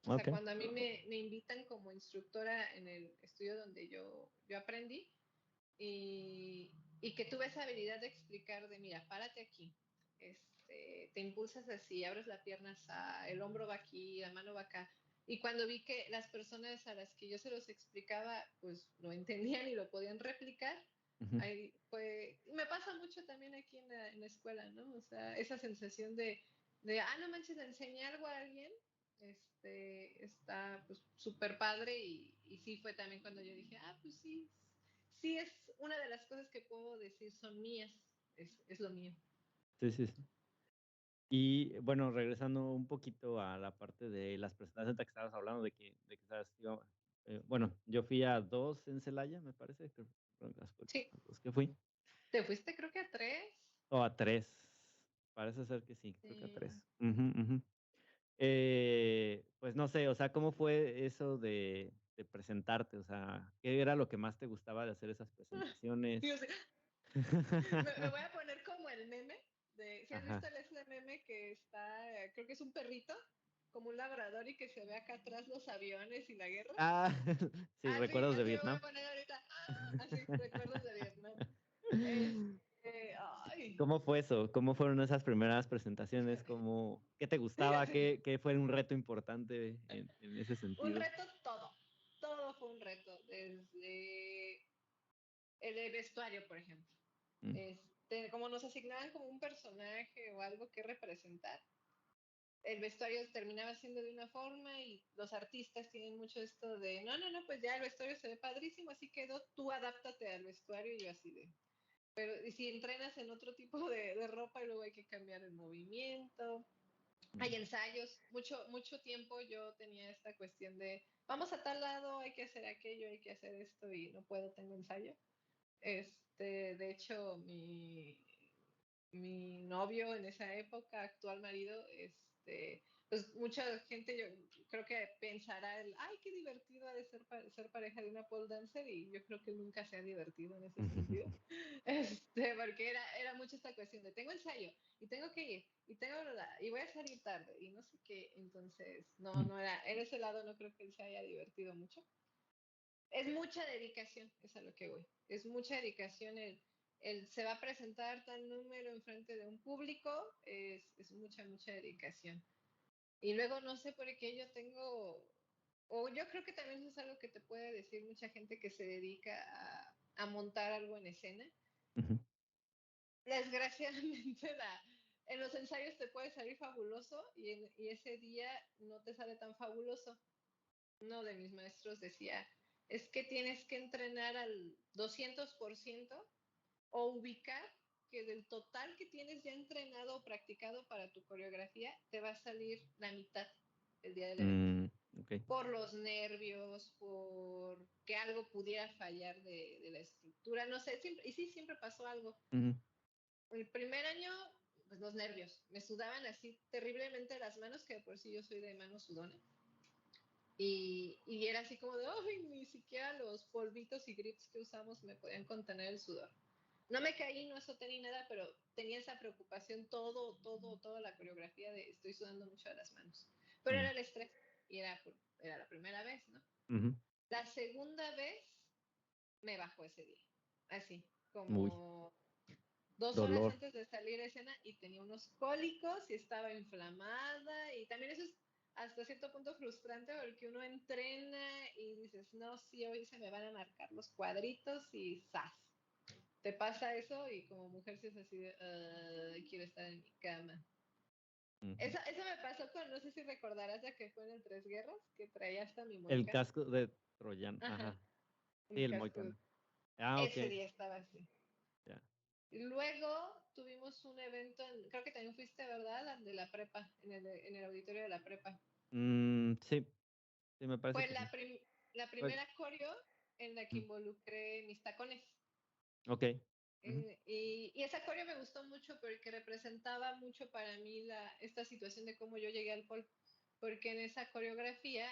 O sea, Okey. cuando a mí me invitan como instructora en el estudio donde yo aprendí y que tuve esa habilidad de explicar de, mira, párate aquí, te impulsas así, abres la pierna así, el hombro va aquí, la mano va acá. Y cuando vi que las personas a las que yo se los explicaba, pues lo entendían y lo podían replicar, Ujú. ahí fue, me pasa mucho también aquí en la escuela, ¿no? O sea, esa sensación de no manches, le enseñé algo a alguien, está pues súper padre y sí fue también cuando yo dije, pues sí, sí es una de las cosas que puedo decir son mías, es lo mío. Sí, sí, sí. Y bueno, regresando un poquito a la parte de las presentaciones que estabas hablando de que estabas, bueno, yo fui a 2 en Celaya, me parece, que fueron Sí, las 2 que fui, te fuiste creo que a 3. o a 3, parece ser que sí, creo que a Sí. 3. Ujú, ujú. Pues no sé, o sea, ¿cómo fue eso de presentarte? O sea, ¿qué era lo que más te gustaba de hacer esas Sí, o presentaciones? sea, me voy a poner como el meme si has visto Ajá. ese meme que está, creo que es un perrito, como un labrador y que se ve acá atrás los aviones y la guerra. Ah, sí, Así, recuerdos de así me voy a Vietnam. poner ahorita. Así, recuerdos de Vietnam. Ay. ¿Cómo fue eso? ¿Cómo fueron esas primeras presentaciones? ¿Qué te Sí, gustaba? así. ¿Qué fue un reto importante en ese Un sentido? reto todo. Todo fue un reto. Desde el vestuario, por ejemplo. Mm, Como nos asignaban como un personaje o algo que representar, el vestuario terminaba siendo de una forma y los artistas tienen mucho esto de, no, pues ya el vestuario se ve padrísimo, así quedó, tú adáptate al vestuario y yo así de, pero y si entrenas en otro tipo de ropa y luego hay que cambiar el movimiento, hay mm, ensayos, mucho tiempo yo tenía esta cuestión de, vamos a tal lado, hay que hacer aquello, hay que hacer esto y no puedo, tengo ensayo. De hecho, mi novio en esa época, actual marido, pues mucha gente yo creo que pensará ay, qué divertido ha de ser pareja de una pole dancer y yo creo que nunca se ha divertido en ese sentido. Porque era mucho esta cuestión de tengo ensayo y tengo que ir y voy a salir tarde y no sé qué, entonces no era, en ese lado no creo que él se haya divertido mucho. Es mucha dedicación, es a lo que voy. Es mucha dedicación se va a presentar tal número enfrente de un público, es mucha, mucha dedicación. Y luego no sé por qué yo tengo, o yo creo que también eso es algo que te puede decir mucha gente que se dedica a montar algo en escena. Ujú. Desgraciadamente en los ensayos te puede salir fabuloso y ese día no te sale tan fabuloso. Uno de mis maestros decía, es que tienes que entrenar al 200% o ubicar que del total que tienes ya entrenado o practicado para tu coreografía, te va a salir la mitad el día del evento. Ok. Por los nervios, por que algo pudiera fallar de la estructura, no sé, siempre, y sí, siempre pasó algo. Ujú. El primer año, pues los nervios, me sudaban así terriblemente las manos, que de por sí yo soy de mano sudona. Y era así como de, ¡ay! Ni siquiera los polvitos y grips que usamos me podían contener el sudor. No me caí, no azoté ni nada, pero tenía esa preocupación toda la coreografía de estoy sudando mucho de las manos. Pero era el estrés y era la primera vez, ¿no? Ujú. La segunda vez me bajó ese día, así, Uy, como 2 horas dolor. antes de salir a escena y tenía unos cólicos y estaba inflamada y también eso es hasta cierto punto frustrante porque uno entrena y dices, no, sí, hoy se me van a marcar los cuadritos y ¡zas! Te pasa eso y como mujer sí es así de, quiero estar en mi cama. Ujú. Eso me pasó con, no sé si recordarás ya que fue en el Tres Guerras, que traía hasta mi El moicano. casco de Troyano. Ajá, Ajá. Sí, mi el casco. moicano. Ah, ok. Ese día estaba así. Ya. Y luego tuvimos un evento, creo que también fuiste, ¿verdad? Al de la prepa, en el auditorio de la prepa. Sí, sí, me parece Fue que sí. la Fue- primera coreo en la que mm, involucré mis tacones. Ok. Ujú. Y esa coreo me gustó mucho porque representaba mucho para mí esta situación de cómo yo llegué al pole. Porque en esa coreografía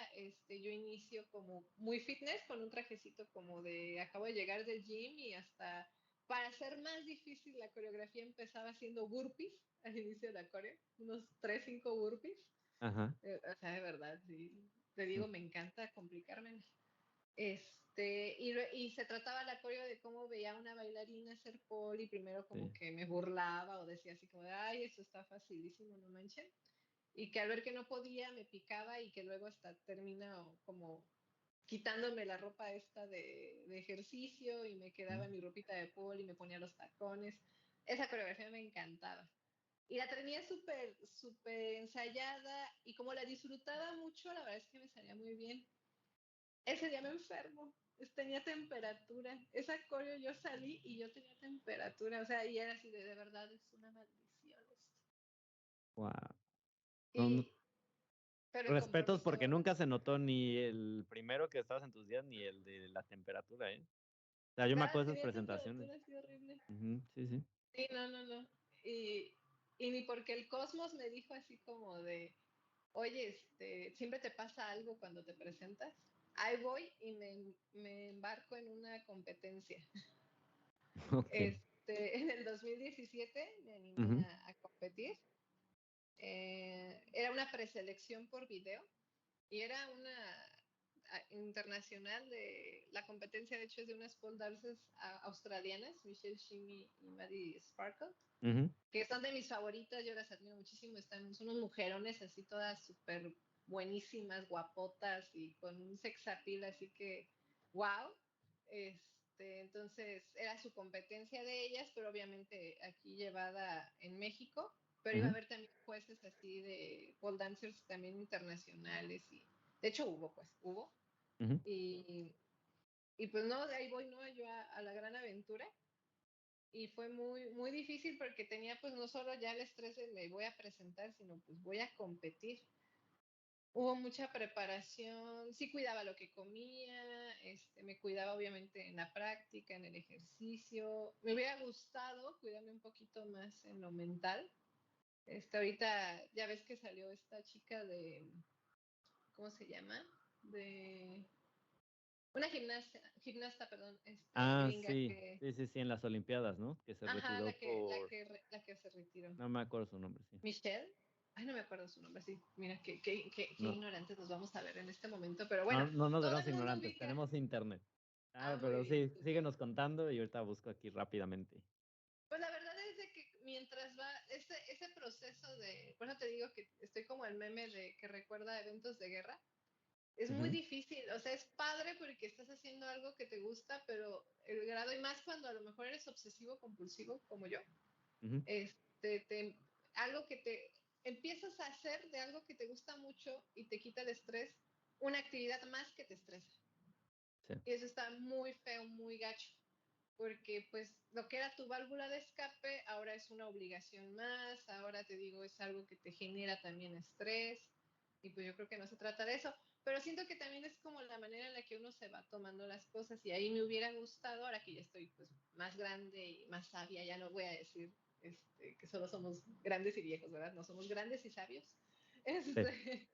yo inicio como muy fitness con un trajecito como de acabo de llegar del gym y hasta para hacer más difícil la coreografía empezaba haciendo burpees al inicio de la coreo, unos 3 5 burpees. Ajá. O sea, de verdad, sí, te digo, me encanta complicarme. Y se trataba la coreo de cómo veía a una bailarina hacer pole y primero como Sí. que me burlaba o decía así como de, ay, eso está facilísimo, no manchen. Y que al ver que no podía me picaba y que luego hasta termina como quitándome la ropa esta de ejercicio y me quedaba mi ropita de pole y me ponía los tacones. Esa coreografía me encantaba. Y la tenía súper, súper ensayada y como la disfrutaba mucho, la verdad es que me salía muy bien. Ese día me enfermo, tenía temperatura. Esa coreo yo salí y yo tenía temperatura, o sea, y era así de verdad es una maldición esto. Wow. Y, pero Respetos compromiso, porque ¿verdad? nunca se notó ni el primero que estabas en tus días ni el de la temperatura, ¿eh? O sea, yo me Nada, acuerdo de esas tenía presentaciones. temperatura así horrible. Ujú, sí, sí. Sí, no, no, no. Y ni porque el Cosmos me dijo así como de, oye, siempre te pasa algo cuando te presentas. Ahí voy y me embarco en una competencia. Ok. En el 2017 me animé Ujú, a competir. Era una preselección por video y era una internacional de la competencia, de hecho, es de unas pole dancers australianas, Michelle Shimmy y Maddie Sparkle, ujú. que son de mis favoritas, yo las admiro muchísimo, son unos mujerones así todas súper buenísimas, guapotas y con un sex appeal así que, wow. Entonces era su competencia de ellas, pero obviamente aquí llevada en México, pero iba a Ujú, haber también jueces así de pole dancers también internacionales y de hecho hubo. ujú. Y pues no, de ahí voy, ¿no? Yo a la gran aventura y fue muy, muy difícil porque tenía pues no solo ya el estrés de me voy a presentar, sino pues voy a competir. Hubo mucha preparación, sí cuidaba lo que comía, me cuidaba obviamente en la práctica, en el ejercicio. Me hubiera gustado cuidarme un poquito más en lo mental. Ahorita ya ves que salió esta chica ¿cómo se llama? De una gimnasta, perdón, Ah, gringa sí. que, Sí, sí, sí, en las Olimpiadas, ¿no? Que se ajá, retiró por... la que se retiró. No me acuerdo su nombre, sí. Michelle. Ay, no me acuerdo su nombre, sí. Mira, qué No, ignorantes nos vamos a ver en este momento. Pero bueno, no, no nos todo veremos el mundo ignorantes, ubica. tenemos internet. Ah, muy Pero bien, sí, súper. síguenos contando y ahorita busco aquí rápidamente. Pues la verdad es de que mientras va ese proceso de, por eso te digo que estoy como el meme de que recuerda eventos de guerra, es muy Ujú, difícil, o sea, es padre porque estás haciendo algo que te gusta, pero el grado, y más cuando a lo mejor eres obsesivo compulsivo como yo, ujú, este, te, algo que te empiezas a hacer de algo que te gusta mucho y te quita el estrés, una actividad más que te estresa. sí, Y eso está muy feo, muy gacho, porque pues lo que era tu válvula de escape ahora es una obligación más, ahora te digo, es algo que te genera también estrés, y pues yo creo que no se trata de eso, pero siento que también es como la manera en la que uno se va tomando las cosas, y ahí me hubiera gustado, ahora que ya estoy pues más grande y más sabia, ya no voy a decir que solo somos grandes y viejos, ¿verdad? No somos grandes y sabios. sí. Este,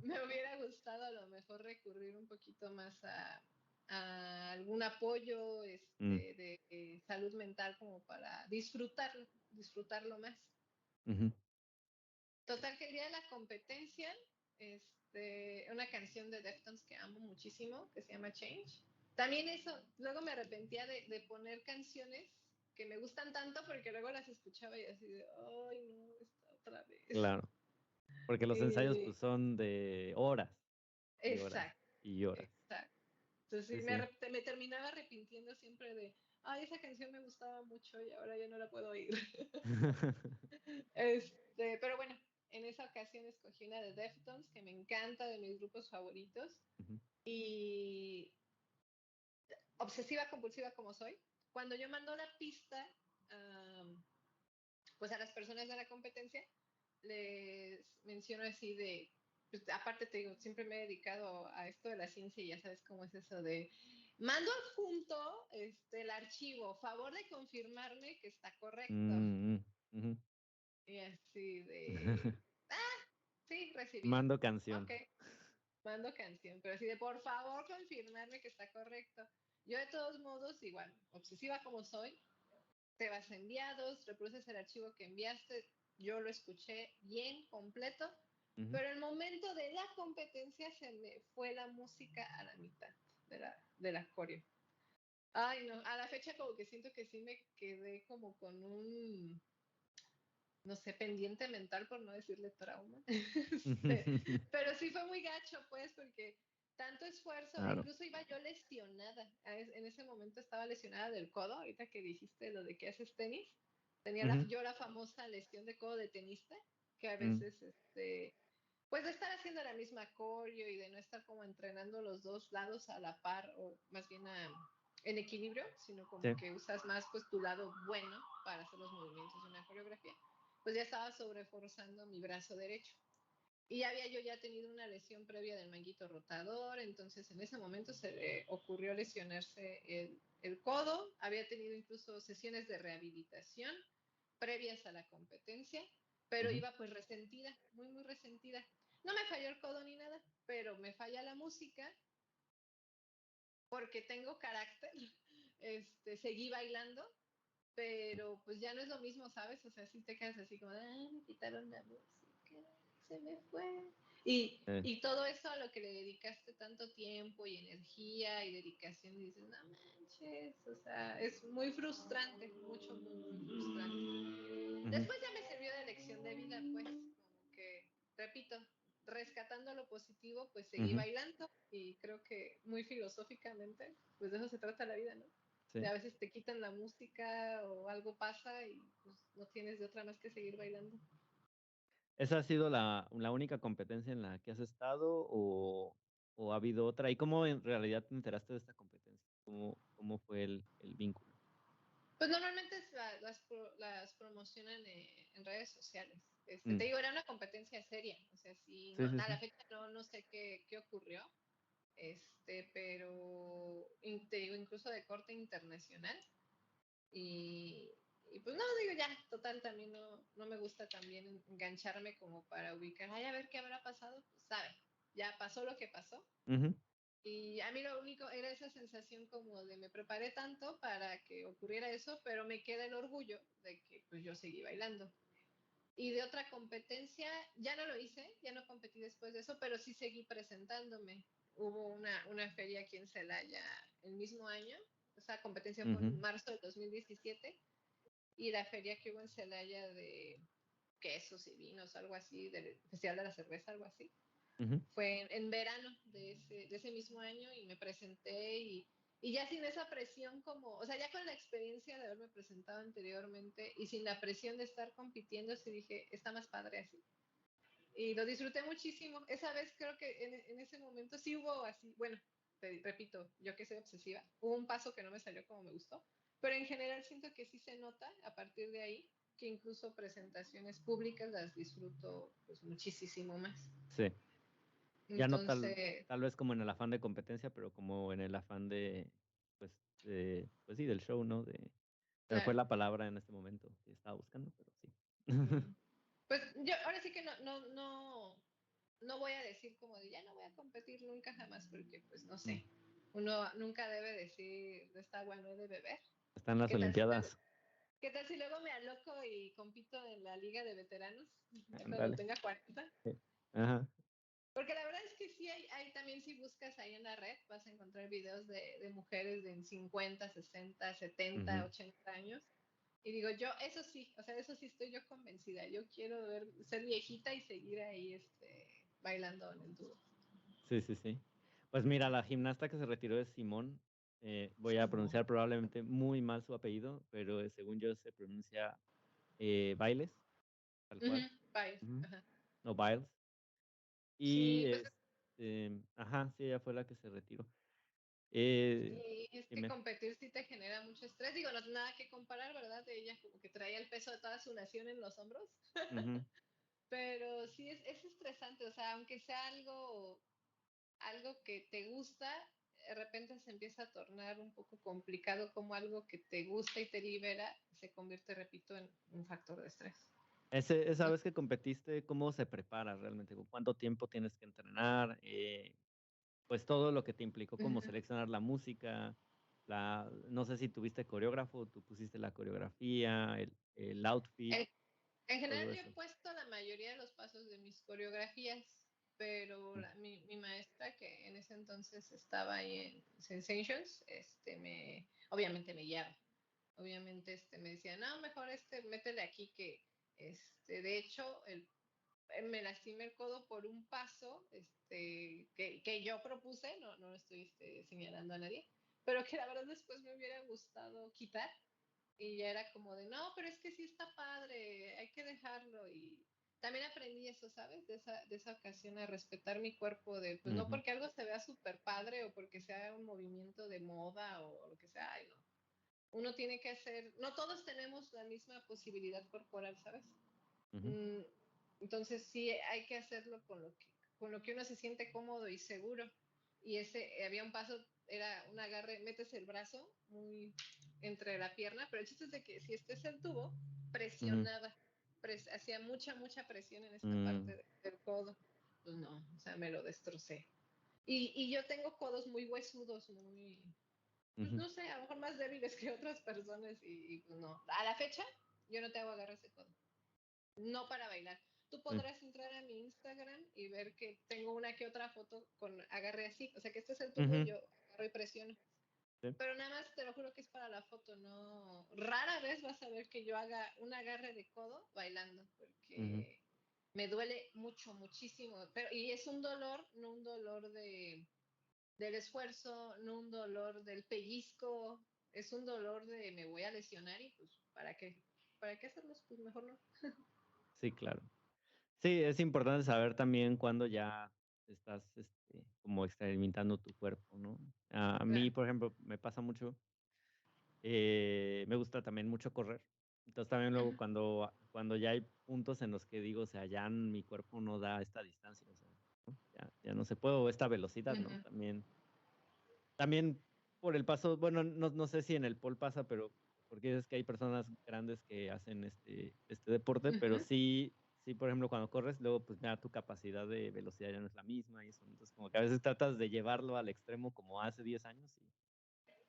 me hubiera gustado a lo mejor recurrir un poquito más a algún apoyo Mm, de salud mental como para disfrutarlo más. ujú, Total que el día de la competencia, una canción de Deftones que amo muchísimo, que se llama Change. También eso, luego me arrepentía de poner canciones que me gustan tanto porque luego las escuchaba y así de, ay no, esta otra vez. claro, porque los ensayos Y, pues son de horas y horas exacto, y horas. exacto. Entonces Sí, sí, sí. me terminaba arrepintiendo siempre de, ay, esa canción me gustaba mucho y ahora ya no la puedo oír. Pero bueno, en esa ocasión escogí una de Deftones, que me encanta, de mis grupos favoritos. Ujú, Y obsesiva compulsiva como soy, cuando yo mando la pista, pues a las personas de la competencia, les menciono así de, pues, aparte te digo, siempre me he dedicado a esto de la ciencia y ya sabes cómo es eso de, mando adjunto el archivo, favor de confirmarme que está correcto. mm, mm, ujú. Y así de, sí, recibido. Mando Ok, canción. mando canción, pero así de, por favor, confirmarme que está correcto. Yo de todos modos, igual, obsesiva como soy, te vas a enviados, reproduces el archivo que enviaste, yo lo escuché bien, completo, Ujú. pero el momento de la competencia se me fue la música a la mitad de la coreo. Ay, no, a la fecha como que siento que sí me quedé como con un, no sé, pendiente mental, por no decirle trauma. Pero sí fue muy gacho, pues, porque tanto esfuerzo, Claro. incluso iba yo lesionada. En ese momento estaba lesionada del codo, ahorita que dijiste lo de que haces tenis. Tenía Ujú, yo la famosa lesión de codo de tenista, que a mm, veces, pues de estar haciendo la misma coreo y de no estar como entrenando los dos lados a la par, o más bien en equilibrio, sino como sí. que usas más pues tu lado bueno para hacer los movimientos de una coreografía, pues ya estaba sobreforzando mi brazo derecho. Y había yo ya tenido una lesión previa del manguito rotador, entonces en ese momento se le ocurrió lesionarse el codo, había tenido incluso sesiones de rehabilitación previas a la competencia, pero Ujú. iba pues resentida, muy, muy resentida. No me falló el codo ni nada, pero me falla la música porque tengo carácter, seguí bailando, pero pues ya no es lo mismo, ¿sabes? O sea, si te quedas así como, me quitaron la música, se me fue. Y todo eso a lo que le dedicaste tanto tiempo y energía y dedicación, y dices, no manches, o sea, es muy frustrante, mucho, muy, muy frustrante. Ujú, Después ya me sirvió de lección de vida, pues, como que, repito, rescatando lo positivo, pues seguí ujú, bailando y creo que muy filosóficamente, pues de eso se trata la vida, ¿no? De sí. a veces te quitan la música o algo pasa y pues no tienes de otra más que seguir bailando. ¿Esa ha sido la única competencia en la que has estado o ha habido otra? ¿Y cómo en realidad te enteraste de esta competencia? ¿Cómo fue el vínculo? Pues normalmente las promocionan en redes sociales. Mm, Te digo, era una competencia seria, o sea, sí, no, sí, sí, a la sí. fecha no sé qué ocurrió, pero te digo, incluso de corte internacional. Y, y pues no, digo, ya, total, también no me gusta también engancharme como para ubicar, ay, a ver qué habrá pasado, pues sabe, ya pasó lo que pasó. Ujú, Y a mí lo único era esa sensación como de me preparé tanto para que ocurriera eso, pero me queda el orgullo de que pues yo seguí bailando. Y de otra competencia, ya no lo hice, ya no competí después de eso, pero sí seguí presentándome. Hubo una feria aquí en Celaya el mismo año, esa competencia fue ujú, en marzo del 2017, y la feria que hubo en Celaya de quesos y vinos, algo así, del Festival de la Cerveza, algo así. Fue en verano de ese mismo año y me presenté y ya sin esa presión como, o sea, ya con la experiencia de haberme presentado anteriormente y sin la presión de estar compitiendo, sí dije, está más padre así. Y lo disfruté muchísimo. Esa vez creo que en ese momento sí hubo así, bueno, te repito, yo que soy obsesiva, hubo un paso que no me salió como me gustó, pero en general siento que sí se nota a partir de ahí que incluso presentaciones públicas las disfruto pues muchísimo más. Sí. Ya no Entonces, tal vez como en el afán de competencia, pero como en el afán pues, pues sí, del show, ¿no? Se me fue claro. la palabra en este momento que estaba buscando, pero sí. Pues yo ahora sí que no voy a decir como de ya no voy a competir nunca jamás, porque pues no sé, uno nunca debe decir de esta agua no he de beber. Están las ¿Qué tal si luego, Olimpiadas. qué tal si luego me aloco y compito en la liga de veteranos ya cuando Ándale. tenga 40? Sí. Ajá. Porque la verdad es que sí hay también si buscas ahí en la red vas a encontrar videos de mujeres de 50, 60, 70, 80 años. Y digo, yo, eso sí, o sea, eso sí estoy yo convencida. Yo quiero ser viejita y seguir ahí bailando en el dúo. Sí, sí, sí. Pues mira, la gimnasta que se retiró es Simón. Voy a pronunciar probablemente muy mal su apellido, pero según yo se pronuncia Bailes, tal cual. Bye. Ujú. Ajá. O Biles. Y Sí, pues ajá, sí, ella fue la que se retiró. Eh, sí, es que dime. competir sí te genera mucho estrés. Digo, no es nada que comparar, ¿verdad? De ella como que traía el peso de toda su nación en los hombros. Ujú, Pero sí es estresante, o sea, aunque sea algo que te gusta, de repente se empieza a tornar un poco complicado como algo que te gusta y te libera, se convierte, repito, en un factor de estrés. Esa ¿No? vez que competiste, ¿cómo se prepara realmente? ¿Cuánto tiempo tienes que entrenar? Pues todo lo que te implicó como Ujú. seleccionar la música, no sé si tuviste coreógrafo, tú pusiste la coreografía, el outfit, En, en todo general yo he eso. puesto la mayoría de los pasos de mis coreografías, pero mi maestra que en ese entonces estaba ahí en Sensations, obviamente me guiaba. Obviamente me decía, no, mejor métele aquí que, de hecho, me lastimé el codo por un paso que yo propuse, no lo estoy señalando a nadie, pero que la verdad después me hubiera gustado quitar y ya era como de, no, pero es que sí está padre, hay que dejarlo y también aprendí eso, ¿sabes? De esa ocasión a respetar mi cuerpo, pues no Ujú, porque algo se vea súper padre o porque sea un movimiento de moda o lo que sea, ay no. Uno tiene que hacer, no todos tenemos la misma posibilidad corporal, ¿sabes? ujú, Mm, entonces sí hay que hacerlo con lo que uno se siente cómodo y seguro. Y había un paso, era un agarre, metes el brazo muy entre la pierna, pero el chiste es de que si este es el tubo, ujú, presionaba, hacía mucha presión en esta mm, parte del codo. Pues no, o sea, me lo destrocé. Y yo tengo codos muy huesudos, pues ujú, no sé, a lo mejor más débiles que otras personas y pues no. A la fecha, yo no te hago agarres de codo. No para bailar. Tú sí, podrás entrar a mi Instagram y ver que tengo una que otra foto con agarre así. O sea que este es el tubo y ujú, yo agarro y presiono. sí, Pero nada más te lo juro que es para la foto, no. Rara vez vas a ver que yo haga un agarre de codo bailando, ujú, porque me duele mucho, muchísimo. Y es un dolor, no un dolor del esfuerzo, no un dolor del pellizco, es un dolor de me voy a lesionar y pues ¿para qué? ¿Para qué hacerlos? Pues mejor no. sí, claro. Sí, es importante saber también cuándo ya estás, como experimentando tu cuerpo, ¿no? A mí, Claro. por ejemplo, me pasa mucho, me gusta también mucho correr. Entonces, también luego Ujú. cuando ya hay puntos en los que digo, o sea, ya mi cuerpo no da esta distancia, o sea, ¿no? Ya no se puede, o esta velocidad, ¿no? Ujú. También por el paso, bueno, no sé si en el pole pasa, pero porque es que hay personas grandes que hacen este deporte, pero Ujú. sí, por ejemplo, cuando corres, luego, pues, ya tu capacidad de velocidad ya no es la misma y eso. Entonces, como que a veces tratas de llevarlo al extremo como hace 10 años y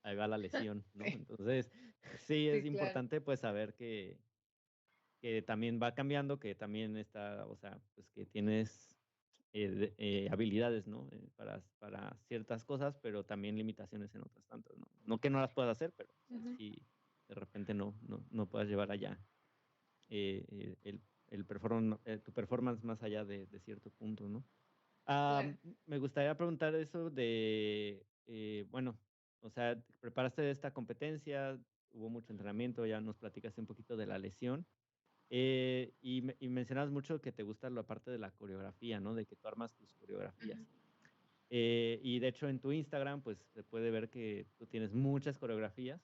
ahí va la lesión, ¿no? Sí, Entonces, sí es sí, claro. importante, pues, saber que también va cambiando, que también está, o sea, pues, que tienes habilidades, ¿no? Para ciertas cosas, pero también limitaciones en otras tantas, ¿no? No que no las puedas hacer, pero, o sea, Ujú. sí, de repente no puedas llevar allá tu performance más allá de cierto punto, ¿no? Claro. Me gustaría preguntar eso de, bueno, o sea, te preparaste esta competencia, hubo mucho entrenamiento, ya nos platicaste un poquito de la lesión, y mencionabas mucho que te gusta la parte de la coreografía, ¿no? De que tú armas tus Ujú, coreografías. Y de hecho en tu Instagram, pues se puede ver que tú tienes muchas coreografías,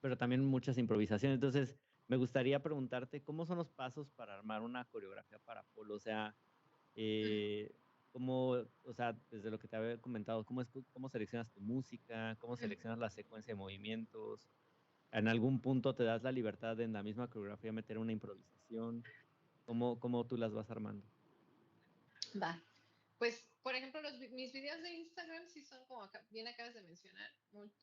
pero también muchas improvisaciones. Entonces, me gustaría preguntarte, ¿cómo son los pasos para armar una coreografía para polo? O sea, ujú, ¿cómo, o sea, desde lo que te había comentado, cómo seleccionas tu música? ¿Cómo ujú. seleccionas la secuencia de movimientos? ¿En algún punto te das la libertad de en la misma coreografía meter una improvisación? ¿Cómo tú las vas armando? Va. Pues, por ejemplo, mis videos de Instagram sí son como bien acabas de mencionar,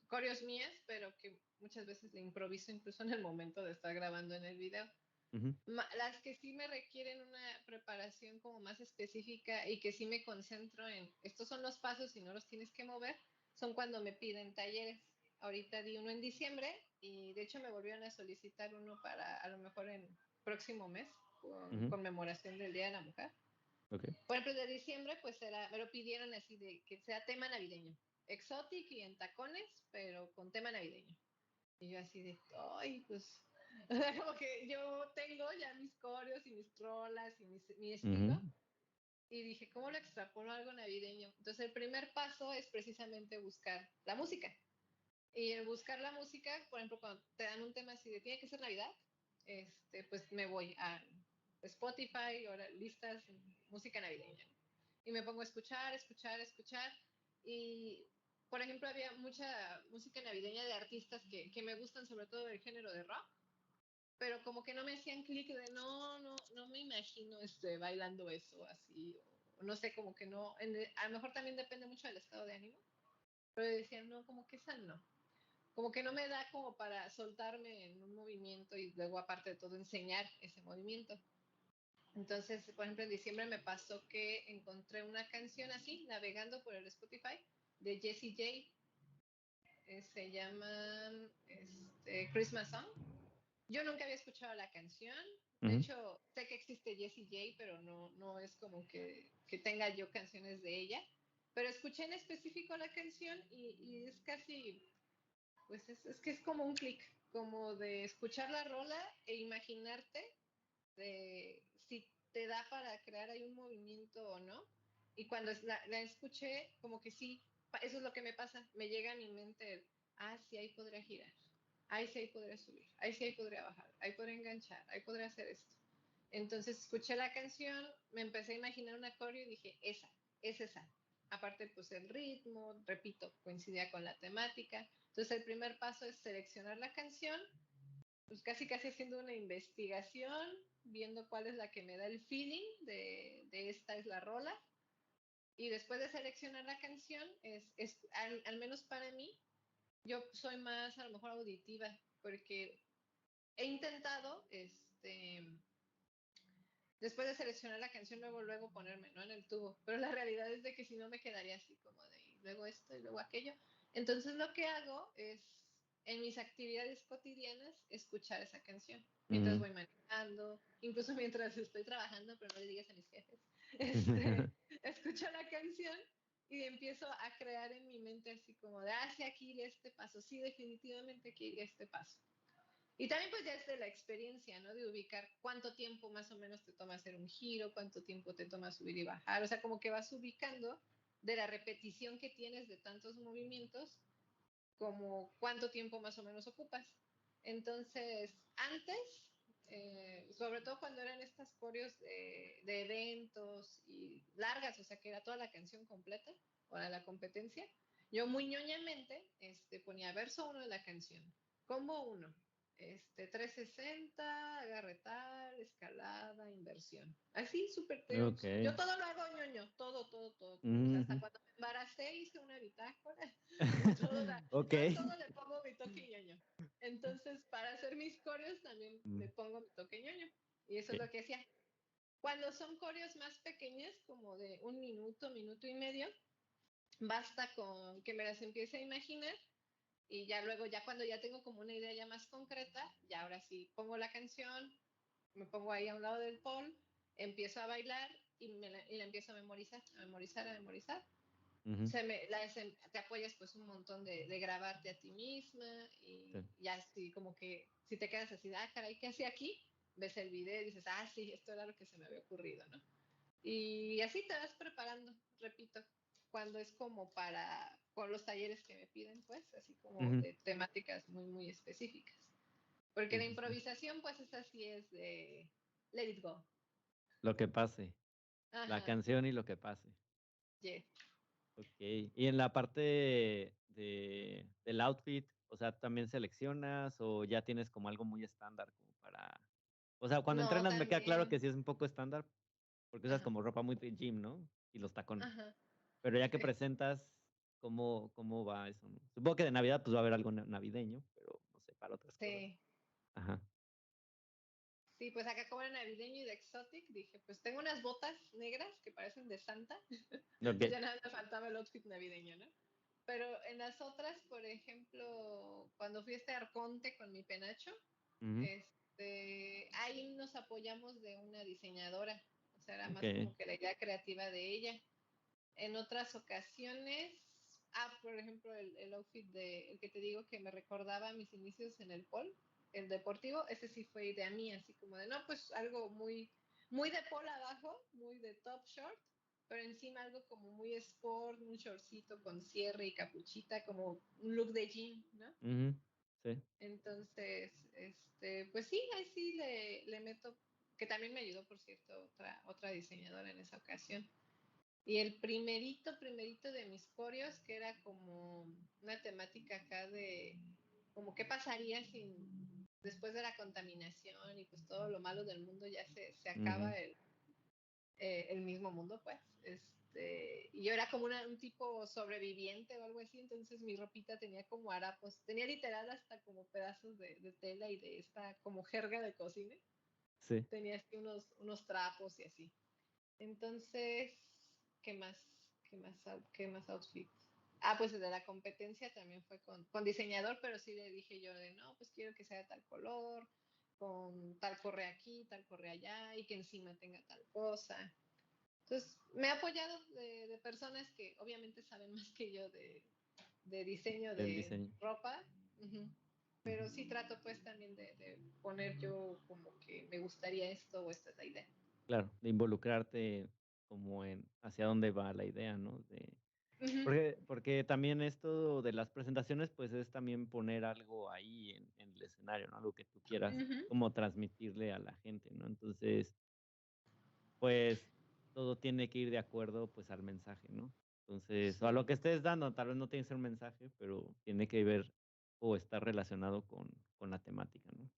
coreos mías, pero que muchas veces le improviso incluso en el momento de estar grabando en el video. Ujú, Las que sí me requieren una preparación como más específica y que sí me concentro en estos son los pasos y no los tienes que mover, son cuando me piden talleres. Ahorita di uno en diciembre y de hecho me volvieron a solicitar uno para a lo mejor en próximo mes, con ujú, conmemoración del Día de la Mujer. okey. Por ejemplo, de diciembre, pues me lo pidieron así de que sea tema navideño. Exotic y en tacones, pero con tema navideño. Y yo así de, ay, pues, o sea, como que yo tengo ya mis coreos y mis trolas y mi Ujú, estilo. Y dije, ¿cómo lo extrapolo a algo navideño? Entonces, el primer paso es precisamente buscar la música. Y el buscar la música, por ejemplo, cuando te dan un tema así de tiene que ser Navidad, pues me voy a Spotify, ahora listas, música navideña. Y me pongo a escuchar, escuchar, escuchar. Y, por ejemplo, había mucha música navideña de artistas que me gustan, sobre todo del género de rock, pero como que no me hacían clic de no me imagino bailando eso así. O no sé, como que no. A lo mejor también depende mucho del estado de ánimo, pero decían, no, como que esa no como que no me da como para soltarme en un movimiento y luego aparte de todo enseñar ese movimiento. Entonces, por ejemplo, en diciembre me pasó que encontré una canción así, navegando por el Spotify, de Jessie J. Se llama Christmas Song. Yo nunca había escuchado la canción. De ujú, hecho, sé que existe Jessie J, pero no es como que tenga yo canciones de ella. Pero escuché en específico la canción y es casi pues es que es como un clic, como de escuchar la rola e imaginarte de si te da para crear ahí un movimiento o no. Y cuando la escuché, como que sí, eso es lo que me pasa, me llega a mi mente sí, ahí podría girar, ahí sí, ahí podría subir, ahí sí, ahí podría bajar, ahí podría enganchar, ahí podría hacer esto. Entonces escuché la canción, me empecé a imaginar una coreo y dije, esa, es esa. Aparte, pues el ritmo, repito, coincidía con la temática. Entonces el primer paso es seleccionar la canción, pues casi haciendo una investigación, viendo cuál es la que me da el feeling de esta es la rola. Y después de seleccionar la canción, al menos para mí, yo soy más a lo mejor auditiva, porque he intentado, después de seleccionar la canción, luego ponerme, ¿no? En el tubo. Pero la realidad es de que si no me quedaría así como de y luego esto y luego aquello. Entonces lo que hago es, en mis actividades cotidianas, escuchar esa canción. Mientras ujú. voy manejando, incluso mientras estoy trabajando, pero no le digas a mis jefes. Este, escucho la canción y empiezo a crear en mi mente así como de, sí, aquí iría este paso. Sí, definitivamente aquí iría este paso. Y también pues ya es de la experiencia, ¿no? De ubicar cuánto tiempo más o menos te toma hacer un giro, cuánto tiempo te toma subir y bajar. O sea, como que vas ubicando de la repetición que tienes de tantos movimientos, como cuánto tiempo más o menos ocupas. Entonces, antes, sobre todo cuando eran estas coreos de eventos y largas, o sea, que era toda la canción completa, o la competencia, yo muy ñoñamente ponía verso uno de la canción, combo uno, 360, agarre tal, escalada, inversión. Así, súper, yo Okey. todo lo hago ñoño, todo. O sea, hasta Ujú. cuando me embaracé hice una bitácora, todo, yo a Okey. todo le pongo mi toque ñoño. Entonces, para hacer mis coreos también le Mm, pongo mi toque ñoño. Y eso es okey. lo que hacía. Cuando son coreos más pequeñas, como de un minuto, minuto y medio, basta con que me las empiece a imaginar Y ya luego, ya cuando ya tengo como una idea ya más concreta, ya ahora sí pongo la canción, me pongo ahí a un lado del pole, empiezo a bailar y la empiezo a memorizar, a memorizar, a memorizar. Ujú, Te apoyas pues un montón de grabarte a ti misma sí. y ya así como que si te quedas así, ah, caray, ¿qué hacía aquí? Ves el video y dices, ah, sí, esto era lo que se me había ocurrido, ¿no? Y así te vas preparando, repito, cuando es como con los talleres que me piden, pues, así como Ujú, de temáticas muy, muy específicas. Porque sí, la sí, sí. improvisación, pues, esa sí es de let it go. Lo que pase, la Ajá, canción y lo que pase. yeah. Okey. Y en la parte del outfit, o sea, ¿también seleccionas o ya tienes como algo muy estándar como para? O sea, cuando No, entrenas me queda claro que también. sí es un poco estándar, porque usas Ajá, como ropa muy de gym, ¿no? Y los tacones. ajá, Pero ya que sí, presentas, ¿cómo va eso, no? Supongo que de Navidad, pues, va a haber algo navideño, pero no sé, para otras cosas. sí. Ajá. Sí, pues acá como era navideño y de exotic, dije, pues tengo unas botas negras que parecen de Santa, pues Okey. ya nada me faltaba el outfit navideño, ¿no? Pero en las otras, por ejemplo, cuando fui a este Arconte con mi penacho, Ujú. ahí nos apoyamos de una diseñadora, o sea, era más Okey. como que la idea creativa de ella. En otras ocasiones, por ejemplo, el outfit el que te digo que me recordaba mis inicios en el pole, el deportivo, ese sí fue idea mía, así como de, no, pues algo muy, muy de pole abajo, muy de top short, pero encima algo como muy sport, un shortcito con cierre y capuchita, como un look de gym, ¿no? Ujú. Sí. Entonces, pues sí, ahí sí le meto, que también me ayudó, por cierto, otra diseñadora en esa ocasión. Y el primerito de mis corios, que era como una temática acá de, como qué pasaría si después de la contaminación y pues todo lo malo del mundo ya se Ujú. acaba el mismo mundo, pues. Y yo era como un tipo sobreviviente o algo así, entonces mi ropita tenía como harapos, tenía literal hasta como pedazos de tela y de esta como jerga de cocina, Sí. tenía así unos trapos y así. Entonces, ¿qué más? ¿Qué más outfits? Pues el de la competencia también fue con diseñador, pero sí le dije yo de no, pues quiero que sea de tal color, con tal correa aquí, tal correa allá, y que encima tenga tal cosa. Entonces, me he apoyado de personas que obviamente saben más que yo de diseño Del de diseño. ropa, ujú, Ujú. pero sí trato pues también de poner yo como que me gustaría esto o esta es la idea. Claro, de involucrarte como en hacia dónde va la idea, ¿no? Ujú, Porque también esto de las presentaciones, pues, es también poner algo ahí en el escenario, ¿no? Algo que tú quieras ujú. como transmitirle a la gente, ¿no? Entonces, pues, todo tiene que ir de acuerdo, pues, al mensaje, ¿no? Entonces, o a lo Sí, que estés dando, tal vez no tiene que ser un mensaje, pero tiene que ver o estar relacionado con la temática, ¿no?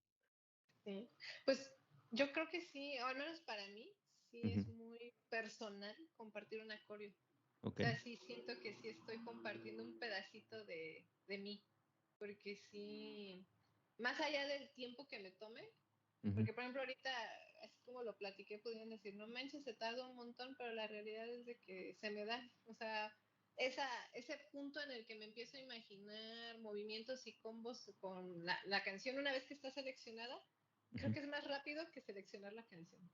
sí. Pues yo creo que sí, o al menos para mí, sí es Ujú. muy personal compartir un coreo. O Okey. sea, sí siento que sí estoy compartiendo un pedacito de mí, porque sí, más allá del tiempo que me tome, Ujú. porque por ejemplo ahorita, así como lo platiqué, podrían decir, no manches, se tarda un montón, pero la realidad es de que se me da, o sea, ese punto en el que me empiezo a imaginar movimientos y combos con la canción una vez que está seleccionada, creo Ujú. que es más rápido que seleccionar la canción.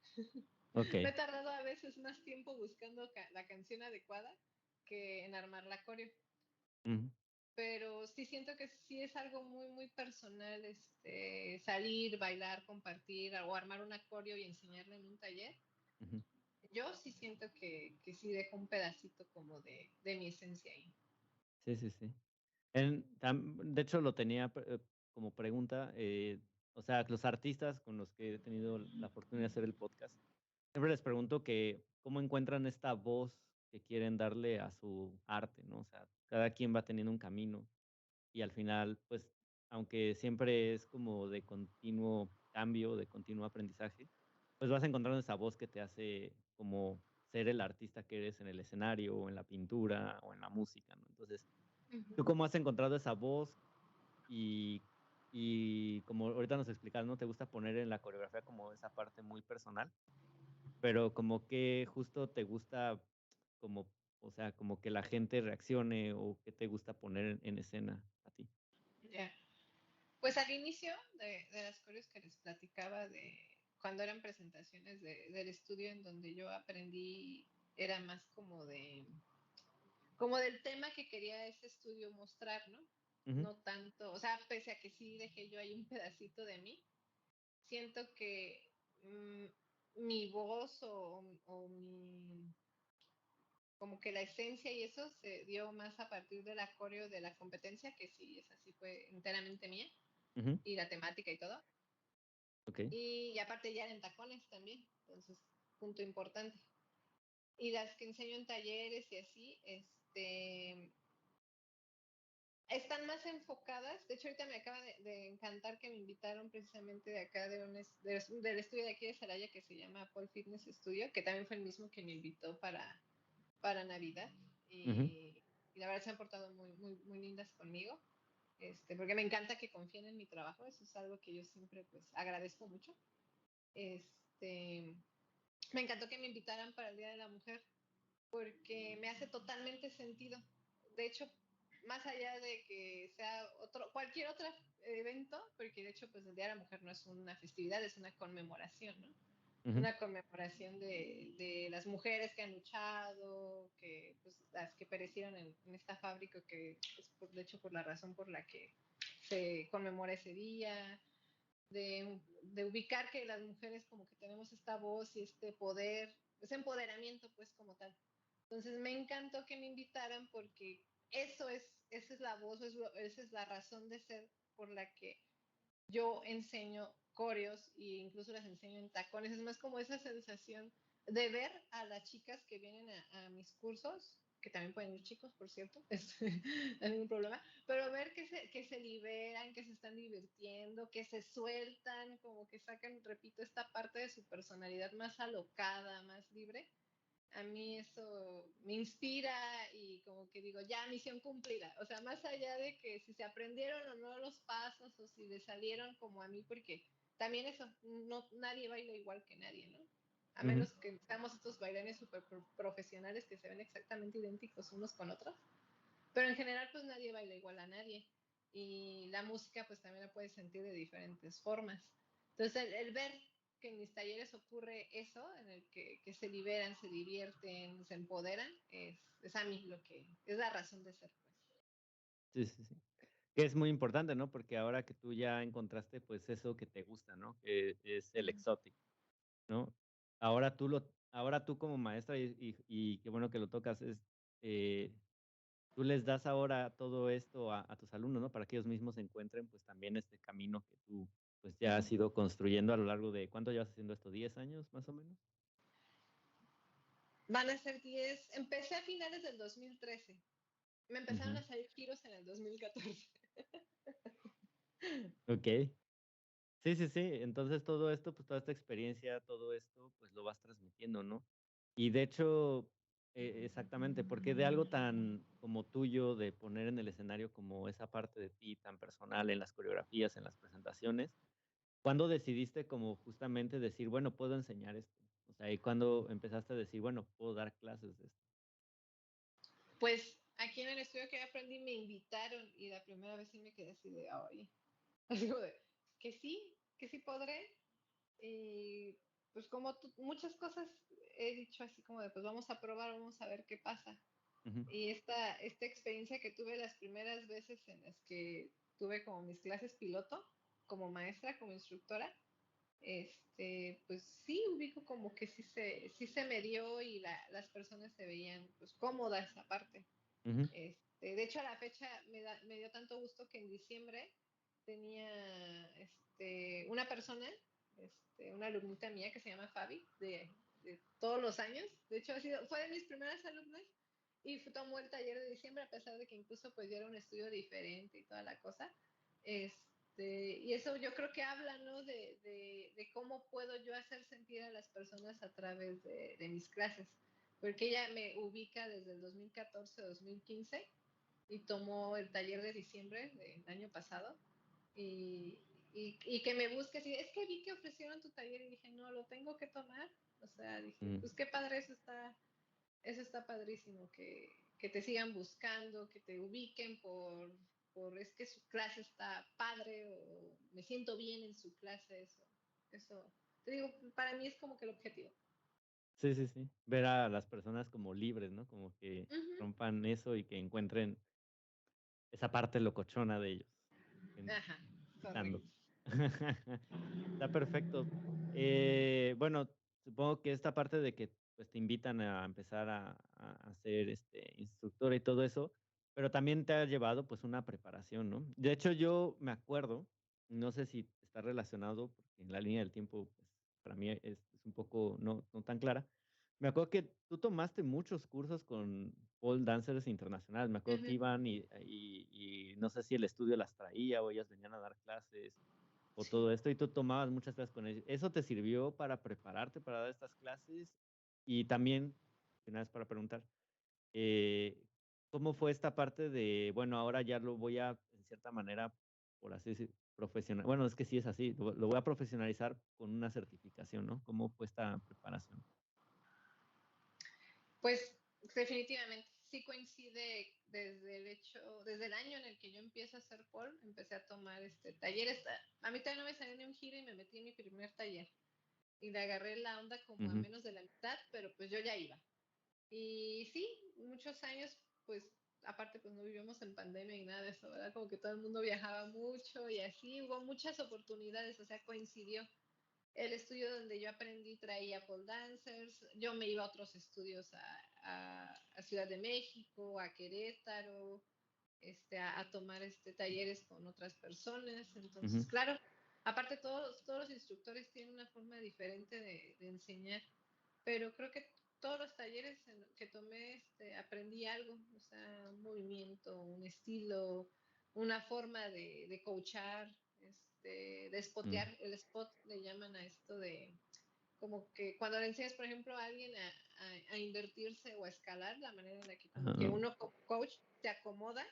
Me he Okey. tardado a veces más tiempo buscando la canción adecuada que en armar la coreo. Ujú. Pero sí siento que sí es algo muy, muy personal, salir, bailar, compartir o armar un coreo y enseñarle en un taller. Ujú. Yo sí siento que sí dejo un pedacito como de mi esencia ahí. Sí, sí, sí. De hecho, lo tenía como pregunta, o sea, los artistas con los que he tenido la fortuna de hacer el podcast, siempre les pregunto que cómo encuentran esta voz que quieren darle a su arte, ¿no? O sea, cada quien va teniendo un camino y al final, pues, aunque siempre es como de continuo cambio, de continuo aprendizaje, pues vas encontrando esa voz que te hace como ser el artista que eres en el escenario, o en la pintura, o en la música, ¿no? Entonces, ¿tú Ujú. cómo has encontrado esa voz? Y y como ahorita nos explicas, ¿no? Te gusta poner en la coreografía como esa parte muy personal, pero como que justo te gusta como, o sea, como que la gente reaccione, o, ¿qué te gusta poner en escena a ti? Ya. Pues al inicio de las coreos que les platicaba de cuando eran presentaciones del estudio en donde yo aprendí, era más como del tema que quería ese estudio mostrar, ¿no? Ujú, No tanto, o sea, pese a que sí dejé yo ahí un pedacito de mí, siento que mi voz o mi, como que la esencia y eso se dio más a partir de la coreo de la competencia, que sí, esa sí fue enteramente mía, ujú, y la temática y todo. ok, Y aparte ya en tacones también, entonces, punto importante. Y las que enseño en talleres y así, están más enfocadas. De hecho, ahorita me acaba de encantar que me invitaron precisamente de acá, del estudio de aquí de Celaya, que se llama Paul Fitness Studio, que también fue el mismo que me invitó para Navidad. ujú, Y la verdad se han portado muy, muy, muy lindas conmigo. Porque me encanta que confíen en mi trabajo, eso es algo que yo siempre pues agradezco mucho. Este, Me encantó que me invitaran para el Día de la Mujer porque me hace totalmente sentido. De hecho, más allá de que sea cualquier otro evento, porque de hecho pues el Día de la Mujer no es una festividad, es una conmemoración, ¿no? ujú, Una conmemoración de las mujeres que han luchado, que pues, las que perecieron en esta fábrica, que es de hecho por la razón por la que se conmemora ese día, de ubicar que las mujeres como que tenemos esta voz y este poder, ese empoderamiento pues como tal. Entonces me encantó que me invitaran porque esa es la voz, esa es la razón de ser por la que yo enseño coreos e incluso las enseño en tacones. Es más como esa sensación de ver a las chicas que vienen a mis cursos, que también pueden ir chicos, por cierto, no hay ningún problema, pero ver que se liberan, que se están divirtiendo, que se sueltan, como que sacan, repito, esta parte de su personalidad más alocada, más libre. A mí eso me inspira y como que digo, ya, misión cumplida. O sea, más allá de que si se aprendieron o no los pasos o si le salieron como a mí, porque también eso, no, nadie baila igual que nadie, ¿no? A ujú. menos que seamos estos bailarines súper profesionales que se ven exactamente idénticos unos con otros. Pero en general, pues nadie baila igual a nadie. Y la música, pues también la puedes sentir de diferentes formas. Entonces, el ver que en mis talleres ocurre eso, en el que se liberan, se divierten, se empoderan, es a mí lo que es la razón de ser, pues. Sí, sí, sí. Que es muy importante, ¿no? Porque ahora que tú ya encontraste, pues, eso que te gusta, ¿no? Que es el Mm. exótico, ¿no? Ahora tú como maestra, y qué bueno que lo tocas, eh, tú les das ahora todo esto a tus alumnos, ¿no? Para que ellos mismos encuentren, pues, también este camino que tú, pues, ya has ido construyendo a lo largo de, ¿cuánto llevas haciendo esto? ¿10 años, más o menos? Van a ser 10. Empecé a finales del 2013. Me empezaron Ujú. a salir giros en el 2014. Okey. Sí, sí, sí. Entonces, todo esto, pues, toda esta experiencia, todo esto, pues, lo vas transmitiendo, ¿no? Y de hecho, exactamente, porque de algo tan como tuyo, de poner en el escenario como esa parte de ti tan personal en las coreografías, en las presentaciones, ¿cuándo decidiste como justamente decir: "Bueno, puedo enseñar esto"? O sea, ¿y cuándo empezaste a decir: "Bueno, puedo dar clases de esto"? Pues aquí en el estudio que aprendí me invitaron y la primera vez sí me quedé así de, ay, así como de, que sí podré. Y pues como muchas cosas he dicho así como de, pues vamos a probar, vamos a ver qué pasa. Ujú, Y esta experiencia que tuve las primeras veces en las que tuve como mis clases piloto, como maestra, como instructora, pues sí ubico como que sí se me dio y las personas se veían pues cómodas aparte. ujú, De hecho, a la fecha me dio tanto gusto que en diciembre tenía una persona, una alumnita mía que se llama Fabi, de todos los años. De hecho, fue de mis primeras alumnas y tomó el taller de diciembre, a pesar de que incluso pues ya era un estudio diferente y toda la cosa. Y eso yo creo que habla, ¿no? De cómo puedo yo hacer sentir a las personas a través de mis clases. Porque ella me ubica desde el 2014-2015 y tomó el taller de diciembre del año pasado y, y que me busque así, es que vi que ofrecieron tu taller y dije, no, lo tengo que tomar. O sea, dije, mm. pues qué padre, eso está padrísimo, que te sigan buscando, que te ubiquen por es que su clase está padre o me siento bien en su clase, eso, te digo, para mí es como que el objetivo. Sí, sí, sí. Ver a las personas como libres, ¿no? Como que Ujú. rompan eso y que encuentren esa parte locochona de ellos, en Ajá, dando. correcto. Está perfecto. Bueno, supongo que esta parte de que, pues, te invitan a empezar a ser, instructora y todo eso, pero también te ha llevado, pues, una preparación, ¿no? De hecho, yo me acuerdo, no sé si está relacionado, porque en la línea del tiempo, pues, para mí es un poco no tan clara. Me acuerdo que tú tomaste muchos cursos con pole dancers internacionales. Me acuerdo que Ujú, iban y no sé si el estudio las traía o ellas venían a dar clases o todo sí. esto, y tú tomabas muchas clases con ellos. ¿Eso te sirvió para prepararte para dar estas clases? Y también, de una vez para preguntar, eh, ¿cómo fue esta parte de, bueno, ahora ya lo voy a, en cierta manera, por así decir, profesional bueno, es que sí es así, lo voy a profesionalizar con una certificación, ¿no? ¿Cómo fue esta preparación? Pues definitivamente, sí coincide desde el año en el que yo empiezo a hacer pole, empecé a tomar talleres. A mí también no me salió ni un giro y me metí en mi primer taller. Y le agarré la onda como a Ujú, menos de la mitad, pero pues yo ya iba. Y sí, muchos años, pues aparte pues no vivimos en pandemia y nada de eso, ¿verdad? Como que todo el mundo viajaba mucho y así hubo muchas oportunidades, o sea, coincidió. El estudio donde yo aprendí traía pole dancers, yo me iba a otros estudios a Ciudad de México, a Querétaro, a tomar talleres con otras personas. Entonces, ujú, claro, aparte todos los instructores tienen una forma diferente de enseñar, pero creo que todos los talleres que tomé aprendí algo, o sea, un movimiento, un estilo, una forma de coachar, de mm, spotear. El spot le llaman a esto de como que cuando le enseñas, por ejemplo, a alguien a invertirse o a escalar, la manera en la que como que ah, uno como coach te acomoda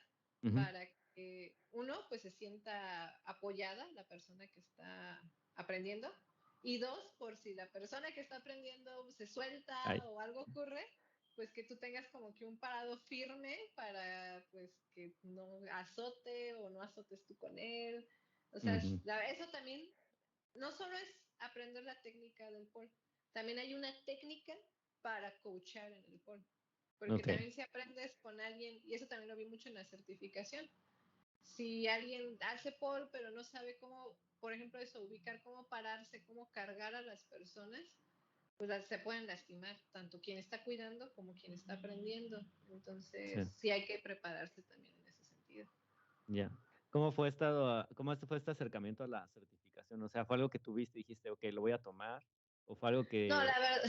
ujú, para que uno pues se sienta apoyada, la persona que está aprendiendo, y dos, por si la persona que está aprendiendo se suelta ay, o algo ocurre, pues que tú tengas como que un parado firme para pues que no azote o no azotes tú con él. O sea, ujú, eso también no solo es aprender la técnica del pole, también hay una técnica para coachar en el pole. Porque okey, también si aprendes con alguien, y eso también lo vi mucho en la certificación, si alguien hace pole pero no sabe cómo, por ejemplo, eso, ubicar cómo pararse, cómo cargar a las personas, pues se pueden lastimar, tanto quien está cuidando como quien está aprendiendo. sí. Entonces, sí hay que prepararse también en ese sentido. Ya. ¿Cómo fue este acercamiento a la certificación? O sea, ¿fue algo que tuviste y dijiste: "Okey, lo voy a tomar", o fue algo No, que la verdad,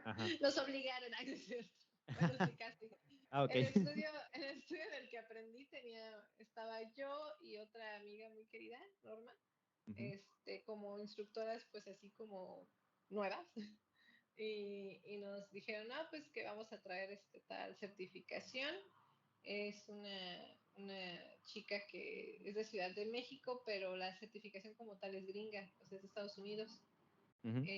ajá. nos obligaron, ay, no es cierto. Bueno, sí, casi. Ah, okey. En el estudio en el que aprendí estaba yo y otra amiga muy querida, Norma, Ujú, como instructoras, pues así como nuevas. Y nos dijeron, no, pues que vamos a traer tal certificación. Es una chica que es de Ciudad de México, pero la certificación como tal es gringa, o sea, es de Estados Unidos. ujú,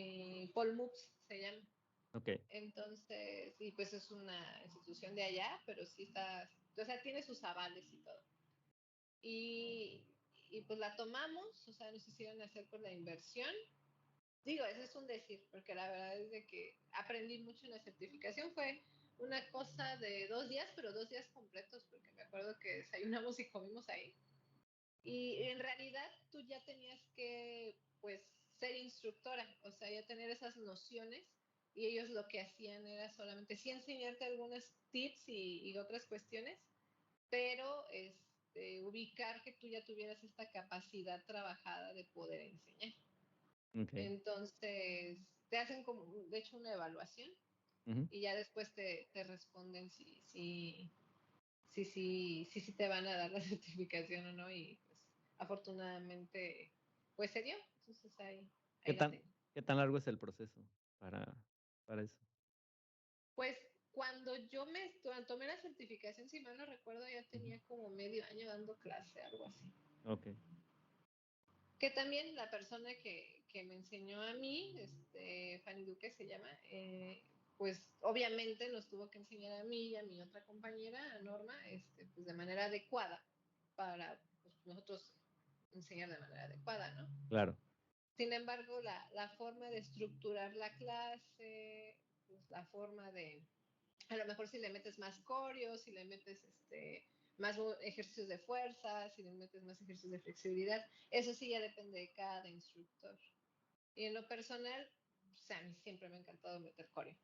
Paul Moops se llama. okey, Entonces, y pues es una institución de allá, pero sí está, o sea, tiene sus avales y todo. Y, y pues la tomamos, o sea, nos hicieron hacer pues la inversión. Digo, eso es un decir, porque la verdad es de que aprendí mucho en la certificación. Fue una cosa de 2 días, pero 2 días completos, porque me acuerdo que desayunamos y comimos ahí. Y en realidad tú ya tenías que, pues, ser instructora, o sea, ya tener esas nociones. Y ellos lo que hacían era solamente sí enseñarte algunos tips y otras cuestiones, pero ubicar que tú ya tuvieras esta capacidad trabajada de poder enseñar. okey, Entonces, te hacen como, de hecho, una evaluación ujú, y ya después te responden si te van a dar la certificación o no. Y pues, afortunadamente, pues se dio. Entonces, ¿qué ahí la tan tengo. qué tan largo es el proceso para eso? Pues cuando tomé la certificación, si mal no recuerdo, ya Ujú, tenía como medio año dando clase, algo así. okey, Que también la persona que me enseñó a mí, Fanny Duque se llama, pues obviamente nos tuvo que enseñar a mí y a mi otra compañera, a Norma, pues de manera adecuada para nosotros enseñar de manera adecuada, ¿no? Claro. Sin embargo, la forma de estructurar la clase, pues, la forma de, a lo mejor si le metes más coreo, si le metes más ejercicios de fuerza, si le metes más ejercicios de flexibilidad, eso sí ya depende de cada instructor. Y en lo personal, pues, a mí siempre me ha encantado meter coreo.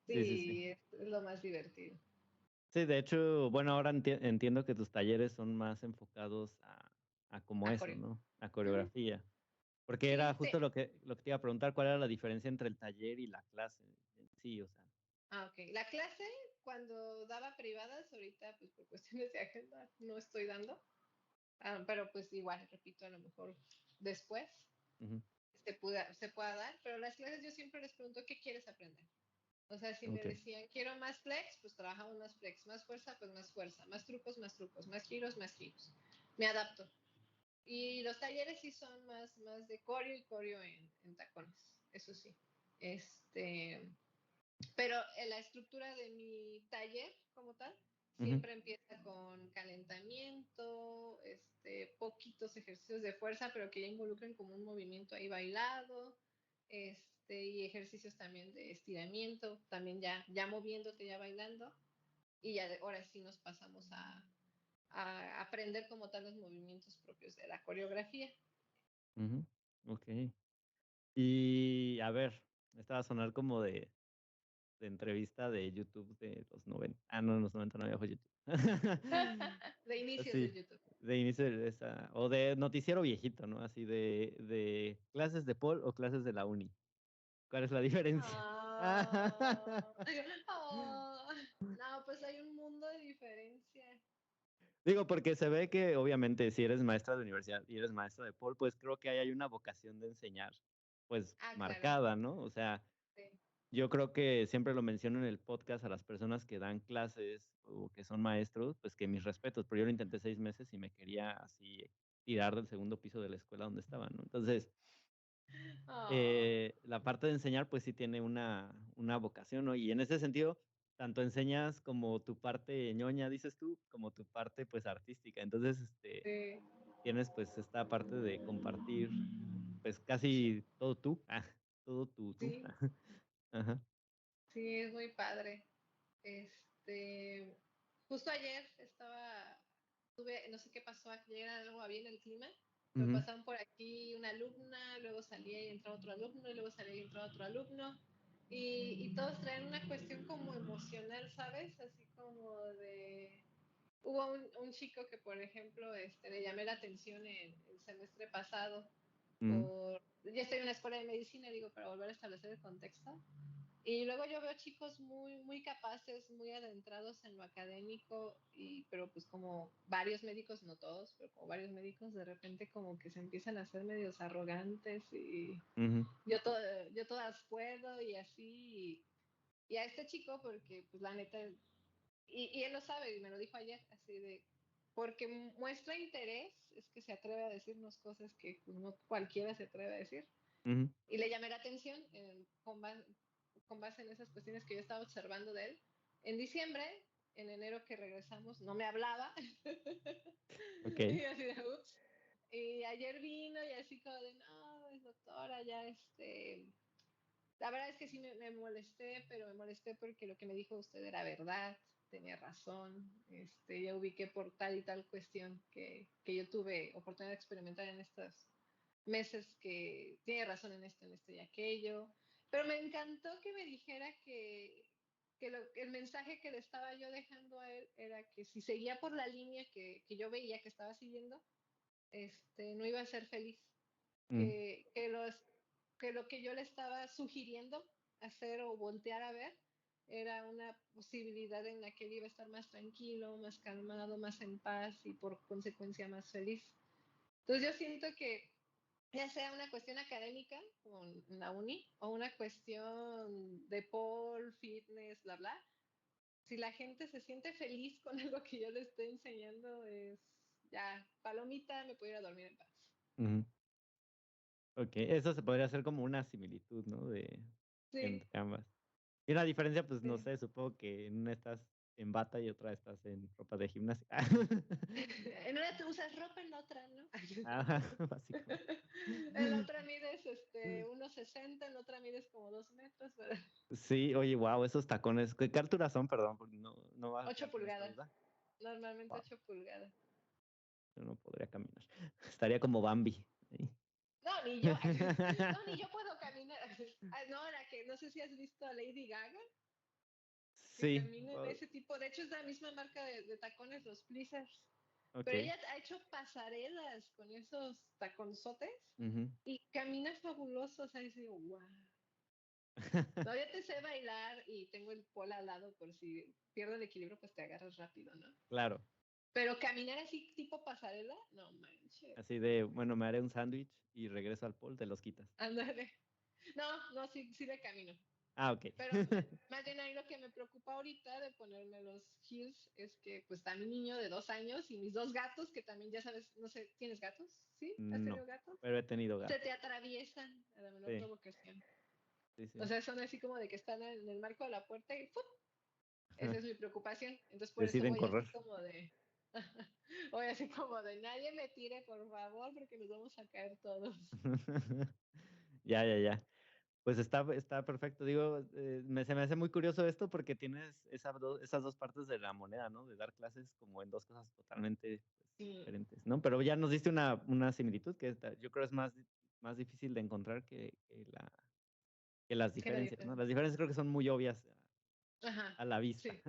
Sí, sí, sí. Sí, es lo más divertido. Sí, de hecho, bueno, ahora entiendo que tus talleres son más enfocados a como A eso, coreo. ¿no? A Ujú. coreografía. Porque era Sí, justo lo que te iba a preguntar, ¿cuál era la diferencia entre el taller y la clase en sí? O sea. ok. La clase, cuando daba privadas, ahorita, pues por cuestiones de agenda, no estoy dando. Pero pues igual, repito, a lo mejor después Ujú. se pueda dar. Pero las clases yo siempre les pregunto, ¿qué quieres aprender? O sea, si me Ok. decían, quiero más flex, pues trabajamos más flex, más fuerza, pues más fuerza, más trucos, más giros. Me adapto. Y los talleres sí son más de coreo y coreo en tacones, eso sí. Este, pero en la estructura de mi taller como tal, Ujú. siempre empieza con calentamiento, poquitos ejercicios de fuerza, pero que ya involucren como un movimiento ahí bailado, y ejercicios también de estiramiento, también ya moviéndote, ya bailando, y ya ahora sí nos pasamos a aprender como tal los movimientos propios de la coreografía. Ujú. Okey. Y a ver, esta va a sonar como de entrevista de YouTube de los 90. No, en los 90 no había YouTube. De inicios de Sí, YouTube. de inicio de esa o de noticiero viejito, ¿no? Así de clases de Paul o clases de la uni. ¿Cuál es la diferencia? Ah, ah, no, pues hay un mundo de diferencia. Digo, porque se ve que obviamente si eres maestra de universidad y eres maestra de pole, pues creo que ahí hay una vocación de enseñar, pues Claro. marcada, ¿no? O sea, Sí. yo creo que siempre lo menciono en el podcast a las personas que dan clases o que son maestros, pues que mis respetos, pero yo lo intenté 6 meses y me quería así tirar del segundo piso de la escuela donde estaba, ¿no? Entonces, Ah, la parte de enseñar, pues sí tiene una vocación, ¿no? Y en ese sentido, tanto enseñas como tu parte ñoña, dices tú, como tu parte, pues, artística. Entonces, sí, tienes, pues, esta parte de compartir, pues, casi todo tú, todo tú. sí, Ajá. sí, es muy padre. Este, justo ayer no sé qué pasó, ayer algo había en el clima, pero Ujú, pasaron por aquí una alumna, luego salía y entraba otro alumno, y luego salía y entraba otro alumno, y todos traen una cuestión como emocional, ¿sabes? Así como de... Hubo un chico que, por ejemplo, le llamé la atención el semestre pasado ujú, ya estoy en una escuela de medicina, digo, para volver a establecer el contexto, y luego yo veo chicos muy capaces, muy adentrados en lo académico, pero pues como varios médicos, no todos, pero como varios médicos de repente como que se empiezan a hacer medios arrogantes y ujú, yo todas puedo y así. Y a este chico, porque pues la neta, y él lo sabe y me lo dijo ayer, así de, porque muestra interés, es que se atreve a decirnos cosas que pues, no cualquiera se atreve a decir. ujú. Y le llamé la atención con base en esas cuestiones que yo estaba observando de él. En diciembre, en enero que regresamos, no me hablaba. Okey. Y así de, ups. Y ayer vino y así como de, no, es doctora, ya La verdad es que sí me molesté, pero me molesté porque lo que me dijo usted era verdad, tenía razón. Ya ubiqué por tal y tal cuestión que yo tuve oportunidad de experimentar en estos meses que tiene razón en esto y aquello. Pero me encantó que me dijera que el mensaje que le estaba yo dejando a él era que si seguía por la línea que yo veía que estaba siguiendo, no iba a ser feliz. Mm, Que lo que yo le estaba sugiriendo hacer o voltear a ver era una posibilidad en la que él iba a estar más tranquilo, más calmado, más en paz y por consecuencia más feliz. Entonces yo siento que ya sea una cuestión académica, como en la uni, o una cuestión de pole, fitness, bla, bla, si la gente se siente feliz con algo que yo le estoy enseñando, es ya, palomita, me puedo ir a dormir en paz. ujú. Okey, eso se podría hacer como una similitud, ¿no? De Sí, entre ambas. Y la diferencia, pues, no sí. sé, supongo que en una estás en bata y otra estás en ropa de gimnasia. En una te usas ropa, en la otra no. Ajá, básicamente. En la otra mides 1,60, en la otra mides como 2 metros, pero Sí, oye, wow, esos tacones, ¿qué altura son? Perdón, porque no va a 8 quedar con esta pulgadas. duda. Normalmente Wow, 8 pulgadas. yo no podría caminar. Estaría como Bambi. ¿Sí? No, ni yo. No, ni yo puedo caminar. No, la que no sé si has visto a Lady Gaga, que Sí, camina en ese tipo. De hecho, es la misma marca de tacones, los Blizzards. Pero ok. ella ha hecho pasarelas con esos taconzotes Ujú. y camina fabuloso. O sea, y digo, wow. No, yo te sé bailar y tengo el polo al lado por si pierdo el equilibrio, pues te agarras rápido, ¿no? Claro, Pero caminar así tipo pasarela, no manches. así de, bueno, me haré un sándwich y regreso al pol, te los quitas. Ándale. No, sí de camino. Ah, ok. Pero más bien ahí lo que me preocupa ahorita de ponerme los heels es que pues está mi niño de 2 años y mis 2 gatos, que también ya sabes, no sé, ¿tienes gatos? ¿Sí? ¿Has No, tenido gatos? pero he tenido Se gatos. te atraviesan a la menor Sí, provocación. sí, O sí. sea, son así como de que están en el marco de la puerta y ¡pum! Esa es mi preocupación. Entonces por eso Deciden voy así correr. como de, voy así como de, nadie me tire, por favor, porque nos vamos a caer todos. Ya, ya, ya. Pues está perfecto. Digo, se me hace muy curioso esto porque tienes esas dos partes de la moneda, ¿no? De dar clases como en dos cosas totalmente pues, Sí, diferentes, ¿no? Pero ya nos diste una similitud que yo creo es más difícil de encontrar que las que la diferencias, ¿no? Las diferencia. diferencias creo que son muy obvias Ajá, a la vista. sí,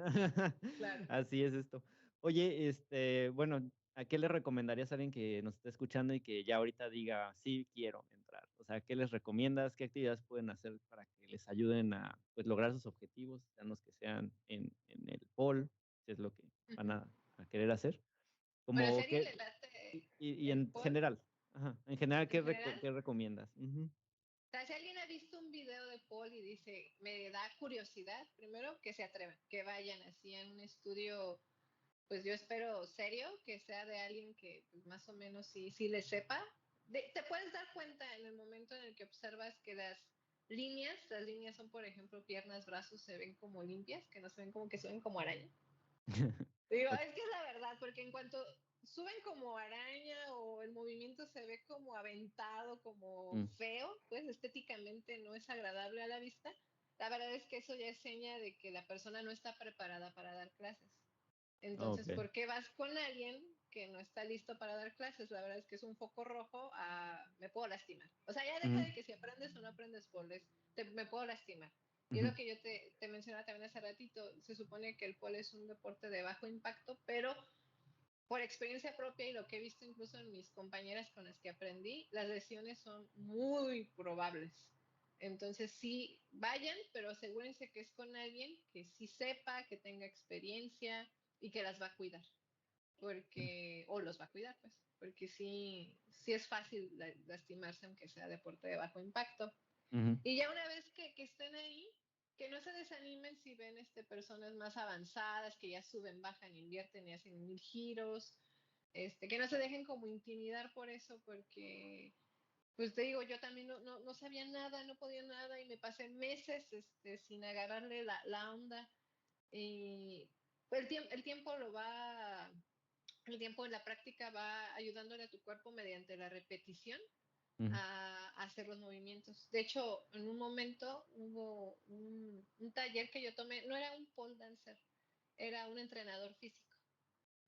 claro. Así es esto. Oye, bueno, ¿a qué le recomendarías a alguien que nos esté escuchando y que ya ahorita diga, sí, quiero entrar? O sea, ¿qué les recomiendas? ¿Qué actividades pueden hacer para que les ayuden a, pues, lograr sus objetivos, sean los que sean en el pol, si es lo que van Ujú. a querer hacer? Bueno, si a Como alguien que, le late y el en pol, general, ajá, en general, en general, ¿qué recomiendas? Ujú. o sea, si alguien ha visto un video de pol y dice, me da curiosidad, primero que se atrevan, que vayan así en un estudio, pues yo espero serio, que sea de alguien que pues, más o menos sí le sepa. Te puedes dar cuenta en el momento en el que observas que las líneas son, por ejemplo, piernas, brazos, se ven como limpias, que no se ven como que suben como araña. Digo, Ok. es que es la verdad, porque en cuanto suben como araña o el movimiento se ve como aventado, como Mm, feo, pues estéticamente no es agradable a la vista, la verdad es que eso ya es seña de que la persona no está preparada para dar clases. ok. Entonces, ¿por qué vas con alguien que no está listo para dar clases? La verdad es que es un foco rojo a me puedo lastimar. O sea, ya deja Ujú, de que si aprendes o no aprendes pole, me puedo lastimar. Y es ujú, lo que yo te mencionaba también hace ratito. Se supone que el pole es un deporte de bajo impacto, pero por experiencia propia y lo que he visto incluso en mis compañeras con las que aprendí, las lesiones son muy probables. Entonces sí, vayan, pero asegúrense que es con alguien que sí sepa, que tenga experiencia y que las va a cuidar. Porque, o los va a cuidar, pues, porque sí es fácil lastimarse aunque sea deporte de bajo impacto. ujú. Y ya una vez que estén ahí, que no se desanimen si ven personas más avanzadas, que ya suben, bajan, invierten y hacen 1000 giros, que no se dejen como intimidar por eso, porque, pues te digo, yo también no sabía nada, no podía nada y me pasé meses sin agarrarle la onda. Y el tiempo el tiempo en la práctica va ayudándole a tu cuerpo mediante la repetición Ujú, a hacer los movimientos. De hecho, en un momento hubo un taller que yo tomé, no era un pole dancer, era un entrenador físico.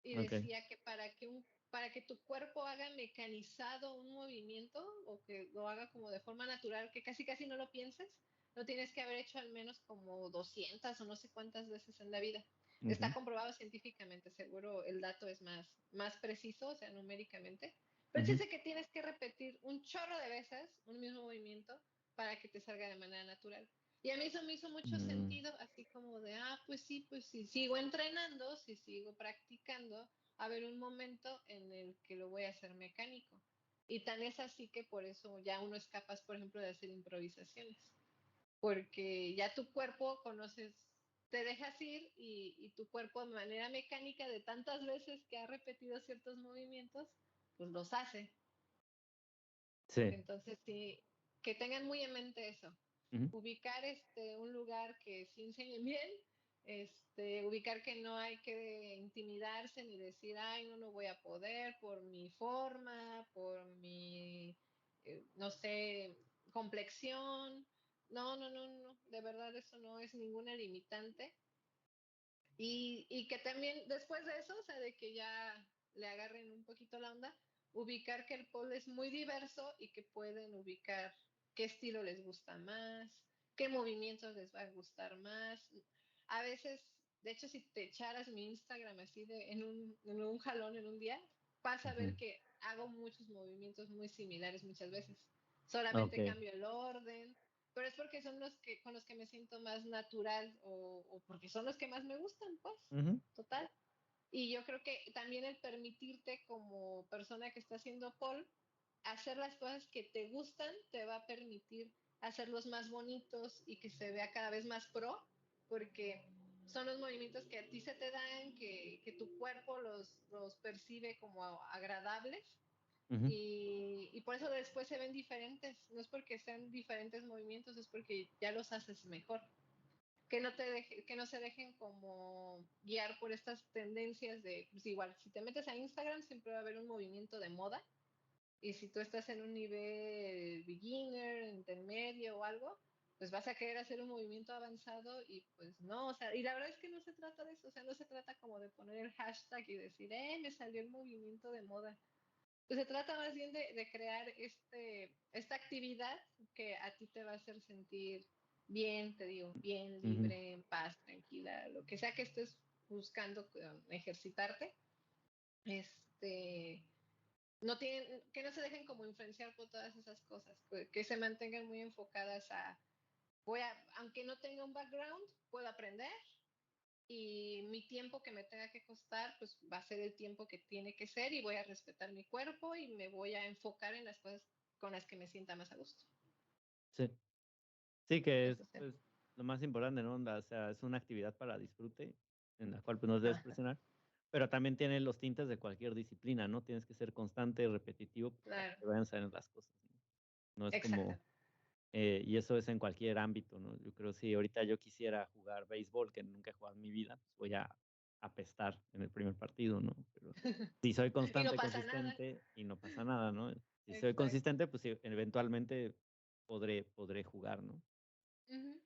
Y ok. decía que para que tu cuerpo haga mecanizado un movimiento o que lo haga como de forma natural, que casi casi no lo pienses, lo tienes que haber hecho al menos como 200 o no sé cuántas veces en la vida. Está Ujú, comprobado científicamente, seguro el dato es más preciso, o sea, numéricamente. Pero ujú, dice que tienes que repetir un chorro de veces un mismo movimiento para que te salga de manera natural. Y a mí eso me hizo mucho mm, sentido, así como de, pues sí, sigo entrenando, si sigo practicando, a haber un momento en el que lo voy a hacer mecánico. Y tan es así que por eso ya uno es capaz, por ejemplo, de hacer improvisaciones, porque ya tu cuerpo conoces, te dejas ir y tu cuerpo de manera mecánica de tantas veces que ha repetido ciertos movimientos, pues los hace. sí. Entonces sí, que tengan muy en mente eso, Ujú, ubicar un lugar que sí enseñe bien Ubicar que no hay que intimidarse ni decir, ay, no, no voy a poder por mi forma, por mi, no sé, complexión. No, no, no, no, de verdad eso no es ninguna limitante. Y que también después de eso, o sea, de que ya le agarren un poquito la onda, ubicar que el pole es muy diverso y que pueden ubicar qué estilo les gusta más, qué movimientos les va a gustar más. A veces, de hecho, si te echaras mi Instagram así en un jalón en un día, vas a ver que hago muchos movimientos muy similares muchas veces. Solamente Ok. cambio el orden, pero es porque son los que con los que me siento más natural o porque son los que más me gustan, pues, Ujú, total. Y yo creo que también el permitirte como persona que está haciendo pole, hacer las cosas que te gustan, te va a permitir hacerlos más bonitos y que se vea cada vez más pro, porque son los movimientos que a ti se te dan, que tu cuerpo los percibe como agradables ujú, y por eso después se ven diferentes. No es porque sean diferentes movimientos, es porque ya los haces mejor. Que no se dejen como guiar por estas tendencias de, pues igual, si te metes a Instagram siempre va a haber un movimiento de moda y si tú estás en un nivel beginner, intermedio o algo, pues vas a querer hacer un movimiento avanzado y pues no, o sea, y la verdad es que no se trata de eso, o sea, no se trata como de poner el hashtag y decir, me salió el movimiento de moda. Pues se trata más bien de crear esta actividad que a ti te va a hacer sentir bien, te digo, bien, ujú. libre, en paz, tranquila, lo que sea que estés buscando ejercitarte, este, no tienen, que no se dejen como influenciar por todas esas cosas, que se mantengan muy enfocadas a, aunque no tenga un background, puedo aprender, y mi tiempo que me tenga que costar, pues va a ser el tiempo que tiene que ser y voy a respetar mi cuerpo y me voy a enfocar en las cosas con las que me sienta más a gusto. Sí. Sí, que es, Eso sí. pues, lo más importante, ¿no? O sea, es una actividad para disfrute, en la cual, pues, no debes presionar, pero también tiene los tintes de cualquier disciplina, ¿no? Tienes que ser constante, repetitivo, para que Claro, te vayan saliendo las cosas, ¿no? No es como, exacto. y eso es en cualquier ámbito, ¿no? Yo creo, si ahorita yo quisiera jugar béisbol, que nunca he jugado en mi vida, pues, voy a apestar en el primer partido, ¿no? Pero si soy Y no constante, pasa nada. consistente y no pasa nada, ¿no? Si soy Exacto. consistente, pues sí, eventualmente podré jugar, ¿no? Ujú.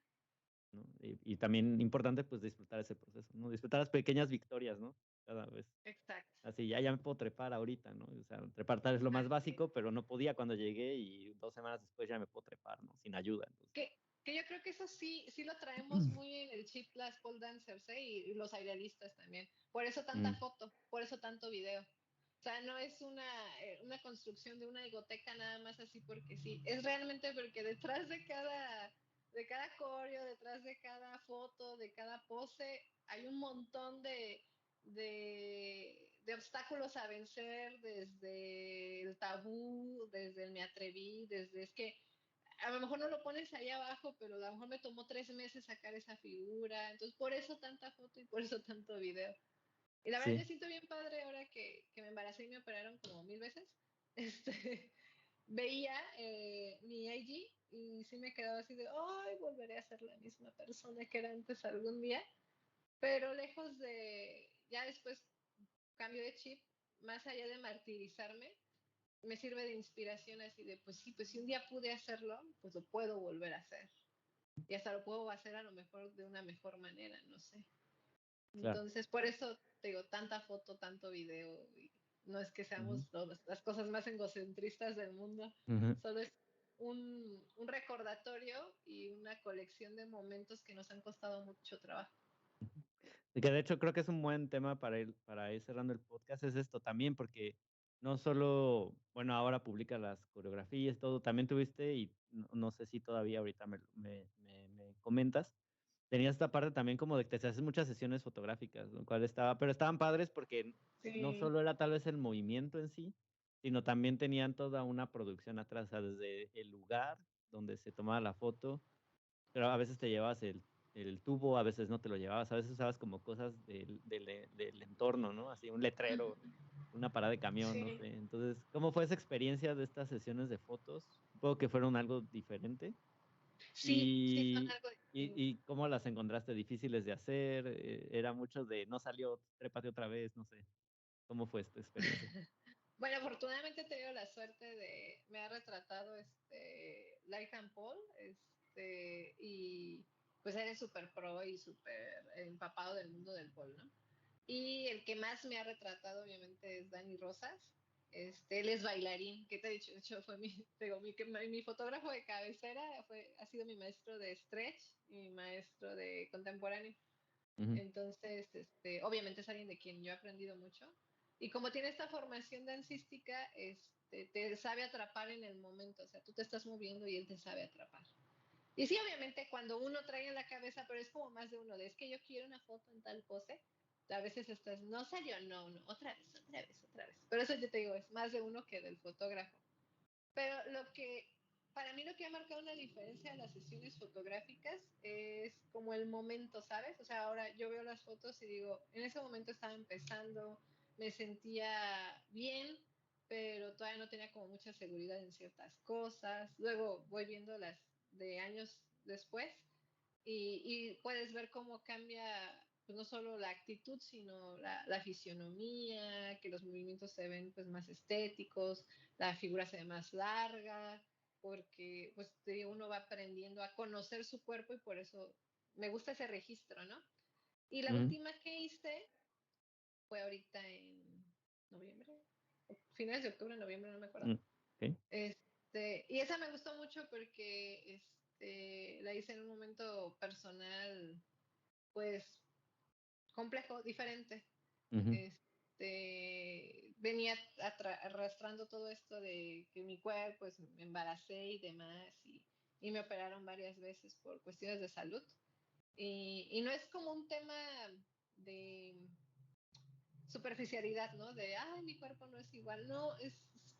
¿No? Y también importante, pues, disfrutar ese proceso, ¿no? Disfrutar las pequeñas victorias, ¿no? Cada vez. Exacto. Así, ya me puedo trepar ahorita, ¿no? O sea, trepar tal es lo más Así es. básico, pero no podía cuando llegué y 2 semanas después ya me puedo trepar, ¿no? Sin ayuda, entonces. Que yo creo que eso sí, sí lo traemos muy en el chip las pole dancers, ¿eh? Y los airealistas también. Por eso tanta Mm, foto, por eso tanto video. O sea, no es una construcción de una egoteca nada más así porque sí. Es realmente porque detrás de cada coreo, detrás de cada foto, de cada pose, hay un montón de obstáculos a vencer, desde el tabú, desde el me atreví, desde es que a lo mejor no lo pones ahí abajo, pero a lo mejor me tomó 3 meses sacar esa figura. Entonces, por eso tanta foto y por eso tanto video. Y la verdad, me sí, siento bien padre ahora que me embaracé y me operaron como 1000 veces. Veía mi IG y sí me quedaba así de, ay, volveré a ser la misma persona que era antes algún día. Pero lejos de, ya después cambio de chip, más allá de martirizarme, me sirve de inspiración así de, pues sí, pues si un día pude hacerlo, pues lo puedo volver a hacer. Y hasta lo puedo hacer a lo mejor de una mejor manera, no sé. claro. Entonces, por eso te digo, tanta foto, tanto video. Y no es que Ujú, seamos las cosas más egocentristas del mundo, ujú. solo es un recordatorio y una colección de momentos que nos han costado mucho trabajo. Y que de hecho creo que es un buen tema para ir cerrando el podcast, es esto también, porque no solo, bueno, ahora publica las coreografías, todo, también tuviste, y no sé si todavía ahorita me comentas, tenías esta parte también como de que te haces muchas sesiones fotográficas, lo cual pero estaban padres porque no Sí, solo era tal vez el movimiento en sí, sino también tenían toda una producción atrás, o sea, desde el lugar donde se tomaba la foto, pero a veces te llevabas el tubo, a veces no te lo llevabas, a veces usabas como cosas del entorno, ¿no? Así un letrero, una parada de camión, no sí, sé. Entonces, ¿cómo fue esa experiencia de estas sesiones de fotos? Supongo que fueron algo diferente. sí, sí, son Y algo. ¿Y cómo las encontraste? ¿Difíciles de hacer? ¿Era mucho de no salió, trépate otra vez? No sé. ¿Cómo fue esta experiencia? Bueno, afortunadamente he tenido la suerte me ha retratado Lycan Paul, y pues eres súper pro y súper empapado del mundo del pole, ¿no? Y el que más me ha retratado, obviamente, es Dani Rosas. Él es bailarín, que te he dicho, de hecho fue mi fotógrafo de cabecera, ha sido mi maestro de stretch y mi maestro de contemporáneo. Ujú, Entonces, obviamente es alguien de quien yo he aprendido mucho. Y como tiene esta formación dancística, te sabe atrapar en el momento. O sea, tú te estás moviendo y él te sabe atrapar. Y sí, obviamente, cuando uno trae en la cabeza, pero es como más de uno, de es que yo quiero una foto en tal pose, a veces estás, no salió, no, otra vez, otra vez, otra vez. Pero eso yo te digo, es más de uno que del fotógrafo. Pero para mí lo que ha marcado una diferencia en las sesiones fotográficas es como el momento, ¿sabes? O sea, ahora yo veo las fotos y digo, en ese momento estaba empezando, me sentía bien, pero todavía no tenía como mucha seguridad en ciertas cosas. Luego voy viendo las de años después y puedes ver cómo cambia pues no solo la actitud, sino la fisionomía, que los movimientos se ven pues más estéticos, la figura se ve más larga, porque pues uno va aprendiendo a conocer su cuerpo y por eso me gusta ese registro, ¿no? Y la ujú, última que hice fue ahorita en noviembre, finales de octubre, noviembre, no me acuerdo. mm, ok, Y esa me gustó mucho porque la hice en un momento personal, pues complejo, diferente. ujú, Venía arrastrando todo esto de que mi cuerpo, pues me embaracé y demás, y me operaron varias veces por cuestiones de salud. Y no es como un tema de superficialidad, ¿no? De, ay, mi cuerpo no es igual, no,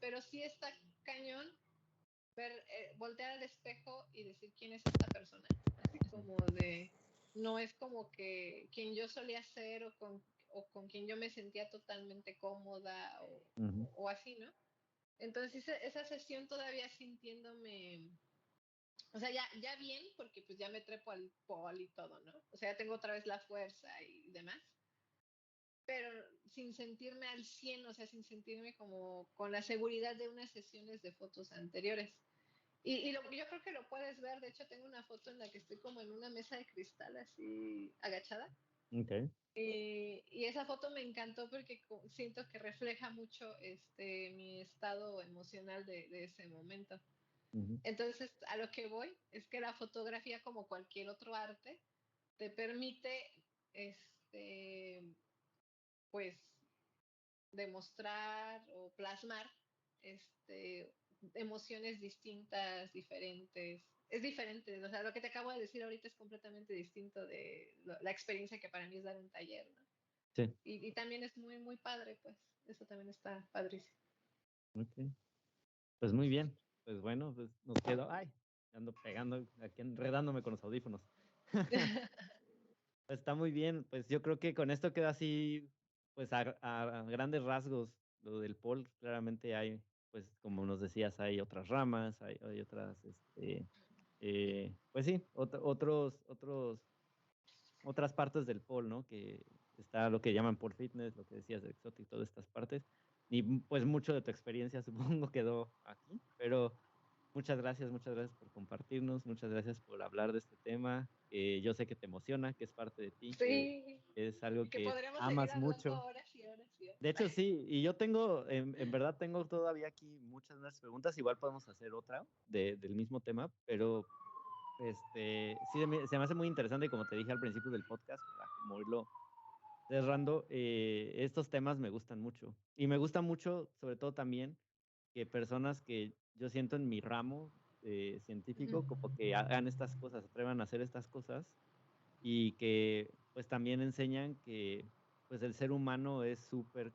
pero sí está cañón voltear al espejo y decir quién es esta persona, así como de, no es como que quien yo solía ser o con quien yo me sentía totalmente cómoda ujú, o así, ¿no? Entonces esa sesión todavía sintiéndome, o sea, ya bien, porque pues ya me trepo al pol y todo, ¿no? O sea, ya tengo otra vez la fuerza y demás, pero sin sentirme al 100, o sea, sin sentirme como con la seguridad de unas sesiones de fotos anteriores. Yo creo que lo puedes ver, de hecho tengo una foto en la que estoy como en una mesa de cristal así agachada. ok, Y esa foto me encantó porque siento que refleja mucho mi estado emocional de ese momento. ujú, Entonces, a lo que voy es que la fotografía, como cualquier otro arte, te permite, pues, demostrar o plasmar emociones distintas, diferentes. Es diferente, o sea, lo que te acabo de decir ahorita es completamente distinto de la experiencia que para mí es dar un taller, ¿no? sí, Y también es muy, muy padre, pues, eso también está padrísimo. ok. Pues muy bien. Pues bueno, pues nos quedó. Ay, ando pegando, aquí enredándome con los audífonos. Pues está muy bien. Pues yo creo que con esto queda así, pues a grandes rasgos lo del pole. Claramente hay, pues como nos decías, hay otras ramas, hay otras, pues sí, otras partes del pole, ¿no? Que está lo que llaman pole fitness, lo que decías de exotic, todas estas partes. Y pues mucho de tu experiencia supongo quedó aquí, pero muchas gracias por compartirnos, muchas gracias por hablar de este tema, que yo sé que te emociona, que es parte de ti, que Sí, es algo y que que podríamos seguir amas hablando mucho. horas y horas y horas. De hecho, sí, y yo tengo, en verdad tengo todavía aquí muchas más preguntas, igual podemos hacer otra del mismo tema, pero sí se me hace muy interesante, como te dije al principio del podcast, para como irlo cerrando, estos temas me gustan mucho. Y me gusta mucho, sobre todo también, que personas que yo siento en mi ramo científico, como que hagan estas cosas, atrevan a hacer estas cosas y que pues también enseñan que pues el ser humano es súper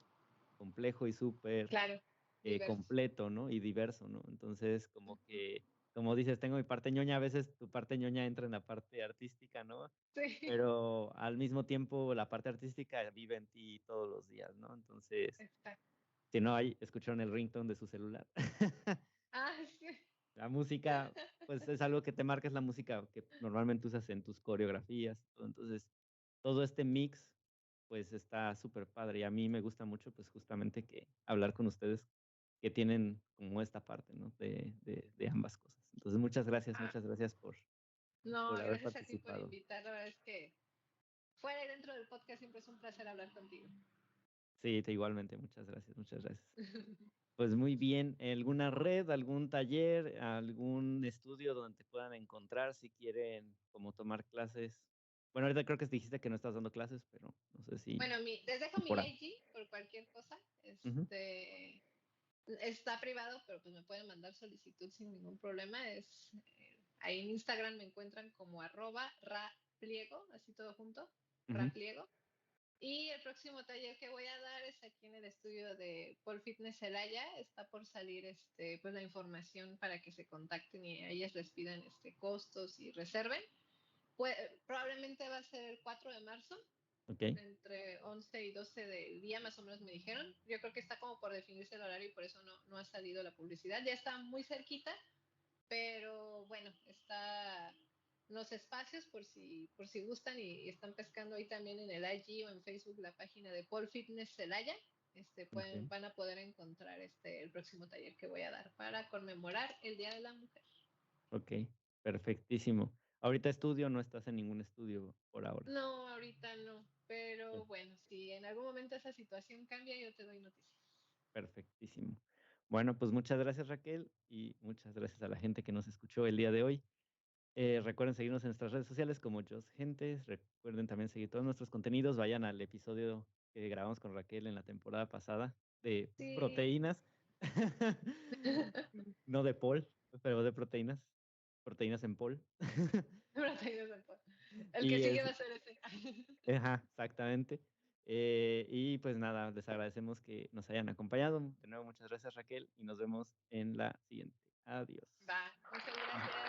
complejo y súper Claro, diverso. completo, ¿no? Y diverso, ¿no? Entonces, como que, como dices, tengo mi parte ñoña, a veces tu parte ñoña entra en la parte artística, ¿no? Sí, Pero al mismo tiempo la parte artística vive en ti todos los días, ¿no? Entonces, exacto. si no hay, escucharon el ringtone de su celular. Ah, sí. La música, pues es algo que te marca, es la música que normalmente usas en tus coreografías y todo. Entonces, todo este mix, pues está súper padre. Y a mí me gusta mucho, pues justamente que hablar con ustedes que tienen como esta parte, ¿no? De ambas cosas. Entonces, Ah, muchas gracias no, por haber gracias a ti por participado. invitar. La verdad es que fuera y dentro del podcast siempre es un placer hablar contigo. Sí, te igualmente, muchas gracias, muchas gracias. Pues muy bien, ¿alguna red, algún taller, algún estudio donde te puedan encontrar si quieren como tomar clases? Bueno, ahorita creo que dijiste que no estás dando clases, pero no sé si Bueno, les dejo si mi por ahí. IG por cualquier cosa. Ujú, Está privado, pero pues me pueden mandar solicitud sin ningún problema. Ahí en Instagram me encuentran como @rapliego, así todo junto, ujú, rapliego. Y el próximo taller que voy a dar es aquí en el estudio de Paul Fitness Celaya. Está por salir pues la información para que se contacten y a ellas les pidan costos y reserven. Pues, probablemente va a ser el 4 de marzo, ok, entre 11 y 12 del día, más o menos me dijeron. Yo creo que está como por definirse el horario y por eso no ha salido la publicidad. Ya está muy cerquita, pero bueno, está los espacios por si gustan y están pescando ahí también en el IG o en Facebook la página de Paul Fitness Celaya. ok, Van a poder encontrar el próximo taller que voy a dar para conmemorar el Día de la Mujer. ok, perfectísimo. Ahorita estudio, no estás en ningún estudio por ahora. No, ahorita no, Per- pero bueno, si en algún momento esa situación cambia, yo te doy noticias. Perfectísimo. Bueno, pues muchas gracias Raquel y muchas gracias a la gente que nos escuchó el día de hoy. Recuerden seguirnos en nuestras redes sociales como Just Gentes. Recuerden también seguir todos nuestros contenidos. Vayan al episodio que grabamos con Raquel en la temporada pasada de Sí, proteínas. No de Paul, pero de proteínas. Proteínas en Paul. el que Y sigue es, va a ser ese. ajá, exactamente. Y pues nada, les agradecemos que nos hayan acompañado. De nuevo, muchas gracias Raquel y nos vemos en la siguiente. Adiós. Va, muchas gracias.